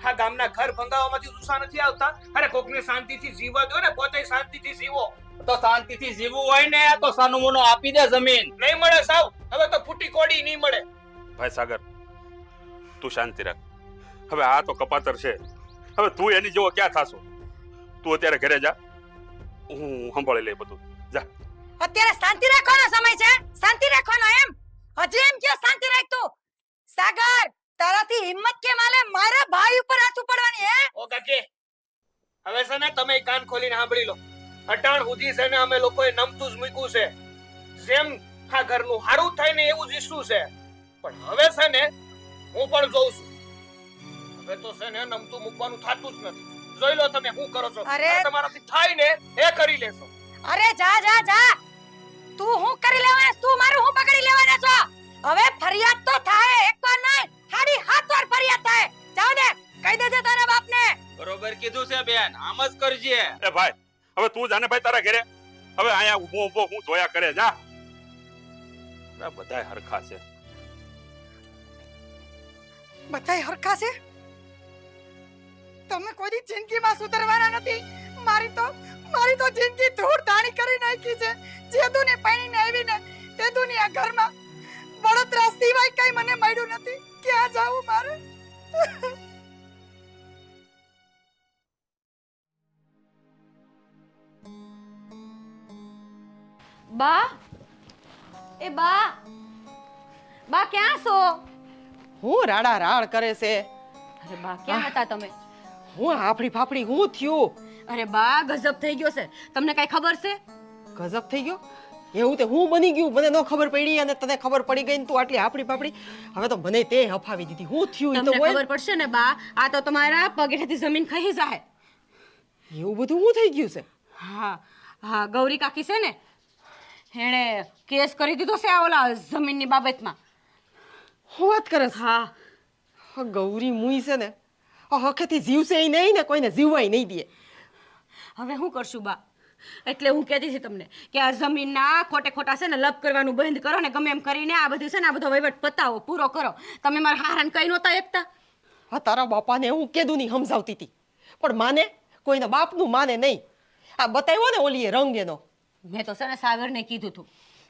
આ ગામના ઘર ભંગાવવામાંથી ગુસ્સા નથી આવતા? અરે કોકને શાંતિથી જીવવા દો ને, પોતે શાંતિથી જીવો. તો શાંતિથી જીવવું હોય ને તો સાનું મુનું આપી દે જમીન. નહીં મળે સાવ. હવે તો ફૂટી કોડી નહીં મળે. ભાઈ સાગર, તું શાંતિ રાખ. હવે આ તો કપાતર છે. હવે તું એની જેવો ક્યાં થાશો? તું અત્યારે ઘરે જા, હું સંભાળી લઈ બધું. જા. અત્યારે શાંતિ રાખવાનો સમય છે, શાંતિ રાખવાનો એમ. હજી એમ કે શાંતિ રાખ તું. સાગર, તારાથી હિંમત કેમ આલે મારા ભાઈ ઉપર હાથ ઉપાડવાની હે? ઓ કાકી, હવે છે ને તમે કાન ખોલીને સાંભળી લો. અટાણ સુધી છે ને અમે લોકોએ નમતું જ મૂક્યું છે. જેમ આ ઘરનું હારું થાય ને એવું જ ઈચ્છું છે. પણ હવે છે ને હું પણ જોઉં છું. હવે તો છે ને નમતું મૂકવાનું થાતું જ નથી. જોઈ લો તમે શું કરો છો. અરે! આ તમારાથી થાય ને એ કરી લેશો. અરે જા જા જા. તું હું કરી લેવાના? તું મારું હું પકડી લેવાના છો? હવે ફરિયાદ તો થાય, એક વાર નહીં, ખાલી 7 વાર ફરિયાદ થાય. જાવ ને, કહી દેજે તારા બાપને. બરોબર કીધું છે બેન, આમ જ કરજે. એ ભાઈ હવે તું જાને ભાઈ તારા ઘરે. હવે અહીંયા ઊભો ઊભો હું જોયા કરે જા. આ બધાય હરખા છે. બધાય હરખા છે? તમે કોઈ દી જિંદગીમાં સુધરવાના નથી. મારી તો જિંદગી ધૂળ ધાણી કરી નાખી છે. જેદુને પૈણીને આવીને તેદુની આ ઘરમાં બળતરા સિવાય કઈ મને મળ્યું નથી. ક્યાં જાવું મારે? બા, એ બા, બા ક્યાં છો? હું રાડા રાડ કરે છે. અરે બા, ક્યાં હતા તમે? હું હાફડી ફાફડી હું થયું? અરે બા, ગજબ થઈ ગયો છે. તમને કઈ ખબર છે? ગજબ થઈ ગયો? એવું તે હું બની ગયું મને ન ખબર પડી અને તને ખબર પડી ગઈ ને તું આટલી હાફડી ફાફડી. હવે તો મને તે હફાવી દીધી. હું થયું ઈ તો તમને બોલ. ખબર પડશે ને બા, આ તો તમારા પગેઠેથી જમીન ખહી જાય. એવું બધું હું થઈ ગયું છે? હા હા, ગૌરી કાકી છે ને, એણે કેસ કરી દીધો છે આ ઓલા જમીનની બાબતમાં. હું વાત કરે છે? હા. ગૌરી મુઈ છે ને હખેથી જીવશે ય નહીં ને કોઈને જીવવાય નહીં દે. હવે શું કરશું બા? એટલે હું કહેતી હતી તમને કે આ જમીનના ખોટે ખોટા છે ને લપ કરવાનું બંધ કરો ને ગમે એમ કરીને આ બધું છે ને આ બધો વહીવટ પતાવો, પૂરો કરો. તમે મારા હારાને કઈ નહોતા એકતા. હા, તારા બાપાને હું કેદું નહીં સમજાવતી હતી પણ માને, કોઈના બાપનું માને નહીં. આ બતાવ્યો ને ઓલીએ રંગ એનો. મેં તો છે ને સાગરને કીધું હતું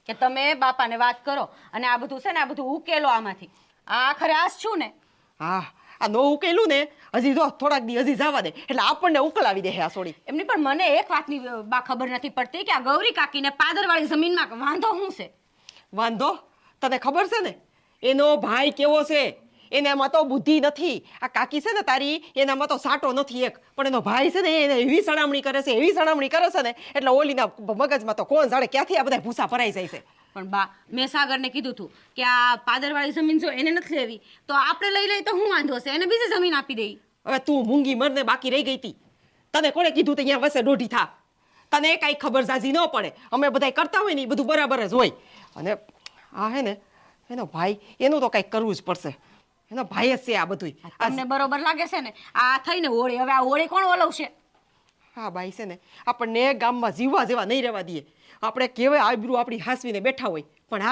કે તમે બાપાને વાત કરો અને આ બધું છે ને આ બધું ઉકેલો આમાંથી. આ આખરે આજ છું ને. હા, આ નો ઉકેલું ને હજી જો થોડાક દી હજી જવા દે એટલે આપણને ઉકલાવી દે આ સોડી. એમની પણ મને એક વાતની બા ખબર નથી પડતી કે આ ગૌરી કાકીને પાદરવાળી જમીનમાં વાંધો શું છે? વાંધો તને ખબર છે ને એનો ભાઈ કેવો છે? એનામાં તો બુદ્ધિ નથી. આ કાકી છે ને તારી એનામાં તો સાટો નથી એક, પણ એનો ભાઈ છે ને એને એવી સણામણી કરે છે, એવી સણામણી કરે છે ને એટલે ઓલીના મગજમાં તો કોણ જાણે ક્યાંથી આ બધા ભૂસા ભરાઈ જાય છે. પણ બા, મેં સાગરને કીધું હતું કે આ પાદરવાળી જમીન જો એને નથી લેવી તો આપણે લઈ લઈએ તો શું વાંધો છે? એને બીજી જમીન આપી દઈ. હવે તું મૂંગી મરને બાકી રહી ગઈ હતી. તને કોણે કીધું તો અહીંયા વસે દોઢી થા? તને કાંઈ ખબર ઝાઝી ન પડે. અમે બધાય કરતા હોય ને એ બધું બરાબર જ હોય. અને આ હે ને એનો ભાઈ, એનું તો કંઈક કરવું જ પડશે. એનો ભાઈ જ છે આ બધું. તમને બરોબર લાગે છે ને આ થઈને હોળી? હવે આ હોળી કોણ ઓલવશે? હા ભાઈ છે ને આપણને ગામમાં જીવવા જેવા નહીં રહેવા દઈએ. આપણે કેવાય આબરૂ આપણી હાસવીને બેઠા હોય પણ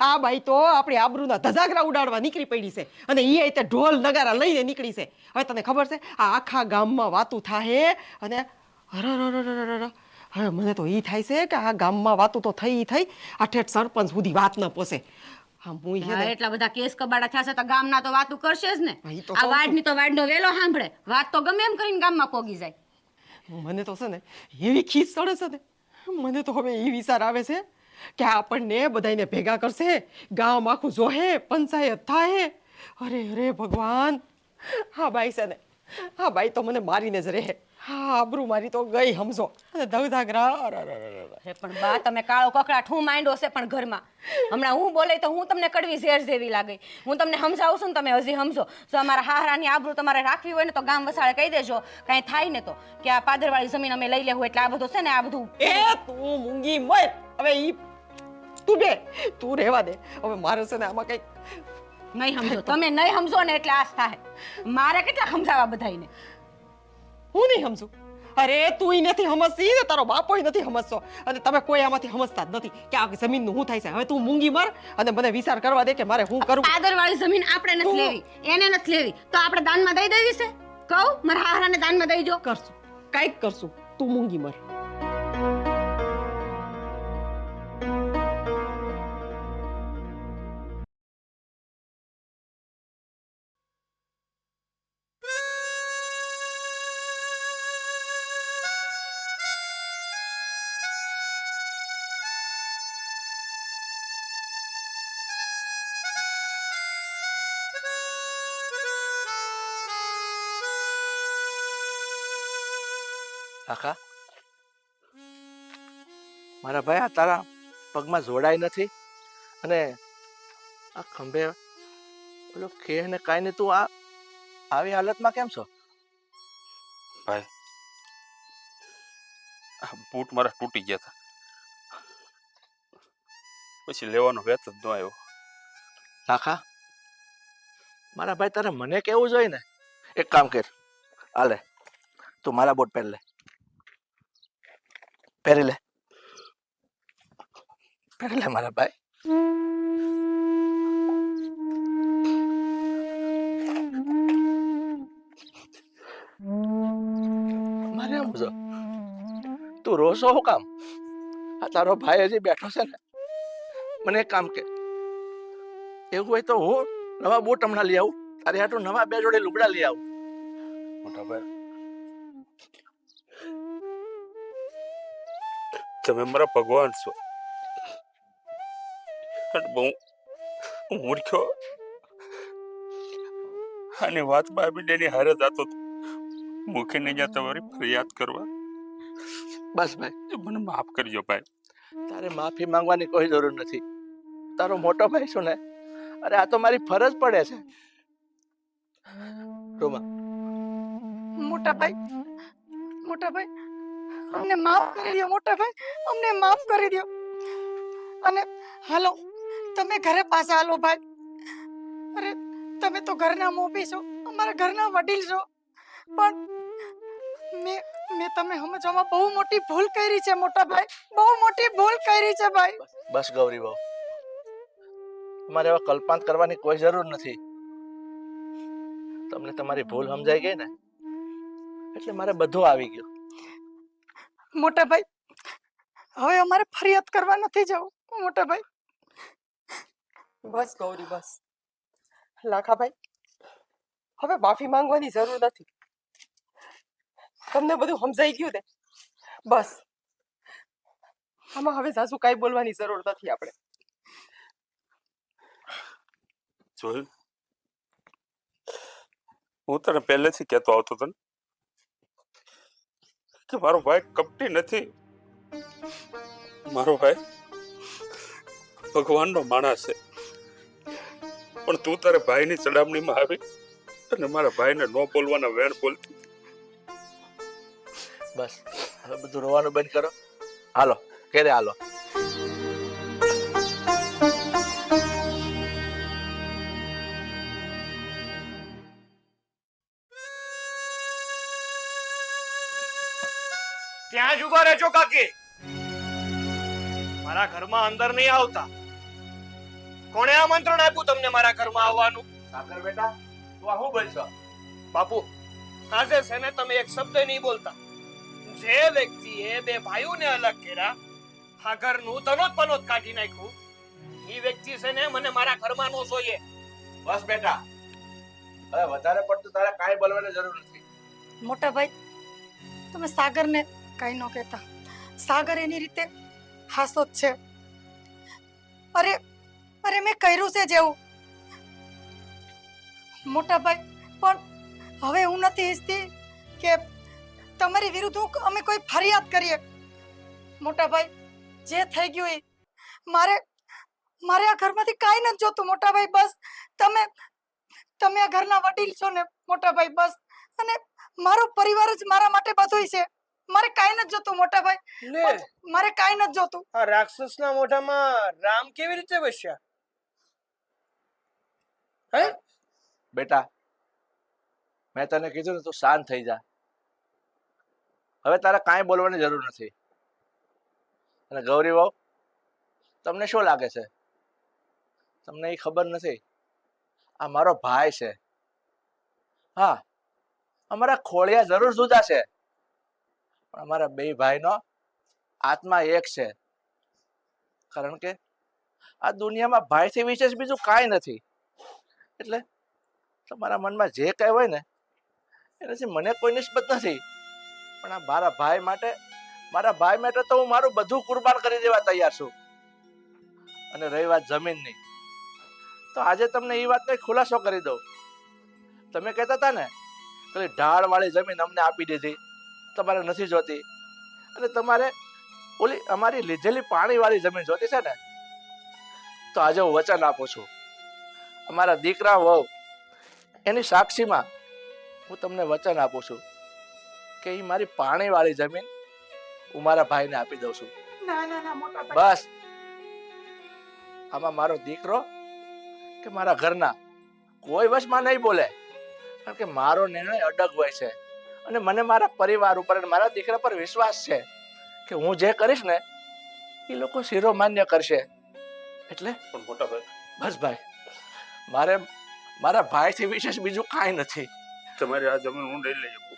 આ બાઈ તો આપણી આબરૂના ધજાગરા ઉડાડવા નીકળી પડી છે અને એ રીતે ઢોલ નગારા લઈને નીકળી છે. હવે તને ખબર છે આ આખા ગામમાં વાતું થાય અને હવે મને તો એ થાય છે કે આ ગામમાં વાતું તો થઈ આ ઠેઠ સરપંચ સુધી વાત ન પોસે. એટલા બધા કેસ કબાડા થયા છે તો ગામના તો વાતું કરશે જ ને. હા, ઈ તો આ કહું વાડની તો વાડનો વેલો સાંભળે, વાત તો ગમે એમ કરીને ગામમાં પોગી જાય. મને તો છે ને એવી ખીસ ચડે છે ને, મને તો હવે એ વિચાર આવે છે કે આપણને બધાને ભેગા કરશે, ગામ આખું જોહે, પંચાયત થાય. અરે અરે ભગવાન, હા બાઈ છે ને હા બાઈ તો મને મારીને જ રહે. હા, આબરૂ મારી તો ગઈ સમજો. અને ધગધાગરા પણ બા, તમે કાળો કકડાટ હું માંડ્યો છે પણ ઘરમાં. હમણાં હું બોલે તો હું તમને કડવી ઝેર જેવી લાગે. હું તમને સમજાવું છું ને તમે હજી સમજો. જો અમારા હારાની આબરૂ તમારે રાખવી હોય ને તો ગામ વસાળે કહી દેજો કાંઈ થાય ને તો કે આ પાદરવાળી જમીન અમે લઈ લેવું. એટલે આ બધું છે ને આ બધું તું મૂંગી મર. હવે ઈ તું રહેવા દે. હવે મારે છે ને આમાં કઈક નહીં સમજો. તમે નહીં સમજો ને એટલે આસ થાય. મારે કેટલા સમજાવવા બધાયને? હું નહીં સમજુ? અરે તું નથી સમજતી ને તારો બાપોય નથી સમજતો અને તમે કોઈ આમાંથી સમજતા જ નથી કે આ જમીનનું શું થાય છે. હવે તું મૂંગી મર અને મને વિચાર કરવા દે કે મારે શું કરવું. પાદરવાળી જમીન આપણે નથી લેવી, એને નથી લેવી તો આપણે દાનમાં દઈ દેવી છે. કહું મારા હારાને દાનમાં દઈ જો. કરશું, કાંઈક કરશું. તું મૂંગી મર. કાકા મારા ભાઈ આ તારા પગમાં જોડાય નથી અને આ ખંભે ઓલો ખેહ ને કાંઈ ને તું આ આવી હાલતમાં કેમ છો? ભાઈ આ બૂટ મારા તૂટી ગયા હતા, પછી લેવાનો વેત જ ન આવ્યો. કાકા મારા ભાઈ તારે મને કેવું જોઈએ ને, એક કામ કર, હાલે તું મારા બૂટ પહેરી લે, પહેરી લે, પહેરી લે મારા ભાઈ. મારે આમ જો તું રોશો હું કામ? આ તારો ભાઈ હજી બેઠો છે ને, મને એક કામ કે, એવું હોય તો હું નવા બૂટ હમણાં લઈ આવું, તારી હાટું નવા 2 જોડી લુગડા લઈ આવું. મોટા ભાઈ તમે મારા ભગવાન છો, અને હું મૂર્ખ્યો અને વાત બાબીની હારે જતો હતો, મૂકીને જ્યાં તમારી ફરિયાદ કરવા. બસ ભાઈ મને માફ કરજો ભાઈ. તારે માફી માંગવાની કોઈ જરૂર નથી, તારો મોટો ભાઈ છું ને, અરે આ તો મારી ફરજ પડે છે. રોમા મોટા ભાઈ, મોટા ભાઈ અમને માફ કરી દો, મોટા ભાઈ અમને માફ કરી દો. અને હાલો તમે ઘરે પાછા હાલો ભાઈ. અરે તમે તો ઘરના મોભી છો, અમારા ઘરના વડીલ છો, પણ મેં તમે સમજવામાં બહુ મોટી ભૂલ કરી છે મોટા ભાઈ, બહુ મોટી ભૂલ કરી છે ભાઈ. બસ ગૌરી બહુ, તમારે એવા કલ્પાંત કરવાની કોઈ જરૂર નથી. તમને તમારી ભૂલ સમજાઈ ગઈ ને એટલે મારે બધું આવી ગયું. મોટા ભાઈ હવે અમારે ફરિયાદ કરવા નથી જવું મોટા ભાઈ. બસ ગૌરી બસ. લાખાભાઈ હવે માફી માંગવાની જરૂર નથી, તમને બધું સમજાઈ ગયું ને, બસ આમાં હવે સાસુ કાંઈ બોલવાની જરૂર નથી આપણે. જોયું, હું તને પહેલેથી કહેતો આવતો હતો ને કે મારો ભાઈ કપટી નથી, મારો ભાઈ ભગવાનનો માણસ છે. પણ તું તારા ભાઈની ચડામણીમાં આવી અને મારા ભાઈને ન બોલવાના વેણ બોલતી. બસ હવે બધું રોવાનું બંધ કરો, હાલો કેરે હાલો. ત્યાં જ ઉભા રહેજો કાકી, મારા ઘરમાં અંદર નહીં આવતા. કોણે આમંત્રણ આપ્યું તમને મારા ઘરમાં આવવાનું? સાગર બેટા તું આ શું બોલશો? બાપુ આજે છે ને તમે એક શબ્દ નહીં બોલતા. જે વ્યક્તિએ 2 ભાઈઓને અલગ કર્યા, આ ઘરનું તનોત પનોત કાઢી નાખ્યું, એ વ્યક્તિ છે ને મને મારા ઘરમાં નો જોઈએ. બસ બેટા હવે વધારે પડતું તારે કાંઈ બોલવાની જરૂર નથી. મોટા ભાઈ તમે સાગરને કાંઈ ન કહેતા, સાગર એની રીતે હાસો જ છે. અરે અરે મેં કર્યું છે જેવું. મોટા ભાઈ પણ હવે હું નથી ઈચ્છતી કે તમારી વિરુદ્ધ અમે કોઈ ફરિયાદ કરીએ. મોટા ભાઈ જે થઈ ગયું એ મારે આ ઘરમાંથી કાંઈ નથી જોતું મોટા ભાઈ. બસ તમે આ ઘરના વડીલ છો ને મોટા ભાઈ, બસ. અને મારો પરિવાર જ મારા માટે બધું છે, મારે કાંઈ નથી જોતું મોટા ભાઈ, મારે કાંઈ નથી જોતું. આ રાક્ષસના મોઢામાં રામ કેવી રીતે વસ્યા? હે બેટા મેં તને કીધું ને તું શાંત થઈ જા, હવે તારે કાંઈ બોલવાની જરૂર નથી. અને ગૌરી વહુ તમને શું લાગે છે? તમને એ ખબર નથી આ મારો ભાઈ છે. હા અમારા ખોળિયા જરૂર જુદા છે પણ અમારા 2 ભાઈનો આત્મા એક છે. કારણ કે આ દુનિયામાં ભાઈથી વિશેષ બીજું કાંઈ નથી. એટલે તમારા મનમાં જે કાંઈ હોય ને એનાથી મને કોઈ નિસ્બત નથી, પણ આ મારા ભાઈ માટે તો હું મારું બધું કુરબાન કરી દેવા તૈયાર છું. અને રહી વાત જમીનની, તો આજે તમને એ વાતનો ખુલાસો કરી દઉં. તમે કહેતા હતા ને પેલી ઢાળ વાળી જમીન અમને આપી દીધી, તમારે નથી જોતી અને તમારે ઓલી અમારી લીધેલી પાણીવાળી જમીન જોતી છે ને, તો આજે હું વચન આપું છું અમારા દીકરા વહુ એની સાક્ષીમાં હું તમને વચન આપું છું કે એ મારી પાણીવાળી જમીન હું મારા ભાઈને આપી દઉં છું. ના ના ના મોટા ભાઈ, બસ આમાં મારો દીકરો કે મારા ઘરના કોઈ વશમાં નહીં બોલે, કારણ કે મારો નિર્ણય અડગ હોય છે અને મને મારા પરિવાર ઉપર અને મારા દીકરા પર વિશ્વાસ છે કે હું જે કરીશ ને એ લોકો શિરોમાન્ય કરશે. એટલે પણ મોટા ભાઈ, બસ ભાઈ, મારે મારા ભાઈથી વિશેષ બીજું કાંઈ નથી. તમારી આ જમીન હું લઈ લઈ શકું.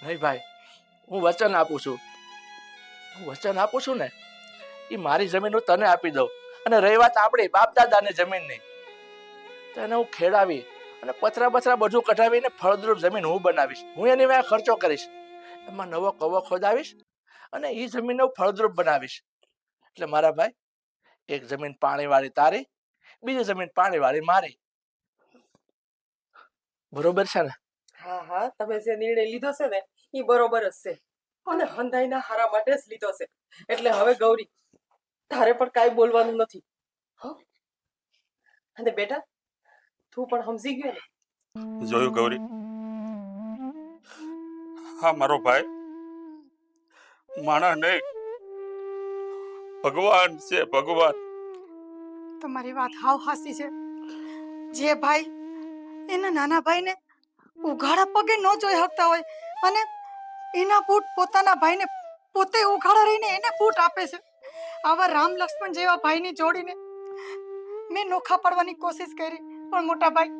નહીં ભાઈ, હું વચન આપું છું, ને એ મારી જમીન હું તને આપી દઉં. અને રહી વાત આપણી બાપ દાદાની જમીનની, તો એને હું ખેડાવી અને પથરા બથરા બધું કઢાવીને ફળદ્રુપ જમીન હું બનાવીશ. હું એની વાંહે ખર્ચો કરીશ, એમાં નવો કવો ખોદાવીશ અને એ જમીનને હું ફળદ્રુપ બનાવીશ. એટલે મારા ભાઈ, એક જમીન પાણીવાળી તારી, બીજી જમીન પાણીવાળી મારી. બરોબર છે ને? હા હા, તમે જે નિર્ણય લીધો છે ને એ બરોબર જ છે અને હંધાઈના હારા માટે જ લીધો છે. એટલે હવે ગૌરી, તારે પણ કાંઈ બોલવાનું નથી. હો? અને બેટા, તું પણ સમજી ગયો ને? જોયું ગૌરી, હા મારો ભાઈ માણા નહીં, ભગવાન છે, ભગવાન. તમારી વાત હાવ હાસી છે. જે ભાઈ એના નાના ભાઈને ઉઘાડા પગે ન જોઈ શકતા હોય અને એના પૂટ પોતાના ભાઈને પોતે ઉઘાડા રહીને એને પૂટ આપે છે, આવા રામ લક્ષ્મણ જેવા ભાઈની જોડીને મેં નોખા પડવાની કોશિશ કરી, પણ મોટા ભાઈ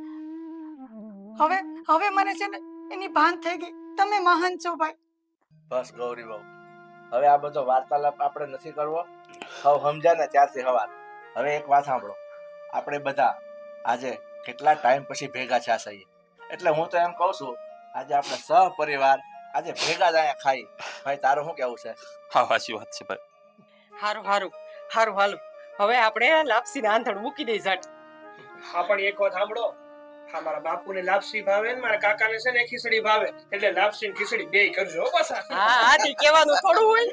હવે હવે મને છે ને એની ભાન થઈ ગઈ. તમે મહાન છો ભાઈ. બસ ગૌરી બહુ, હવે આ બધો વાર્તાલાપ આપણે નથી કરવો. હવે સમજ્યા ને ત્યારથી હવાર. હવે એક વાત સાંભળો, આપણે બધા આજે કેટલા ટાઈમ પછી ભેગા થયા છીએ, એટલે હું તો એમ કહું છું આજે આપણે સહપરિવાર આજે ભેગા જ અહીંયા ખાઈ. ભાઈ તારું શું કેવું છે? હા, સાચી વાત છે ભાઈ. હારું હારું હારું, હાલો હવે આપણે લાપસીને આંધણ મૂકી દઈ જાટ. હા, પણ એક વાત સાંભળો, હા મારા બાપુને લાપસી ભાવે ને મારા કાકાને છે ને ખીચડી ભાવે, એટલે લાપસી ને ખીચડી બેય કરજો હો પાછા. હા હા, તે કહેવાનું થોડું હોય.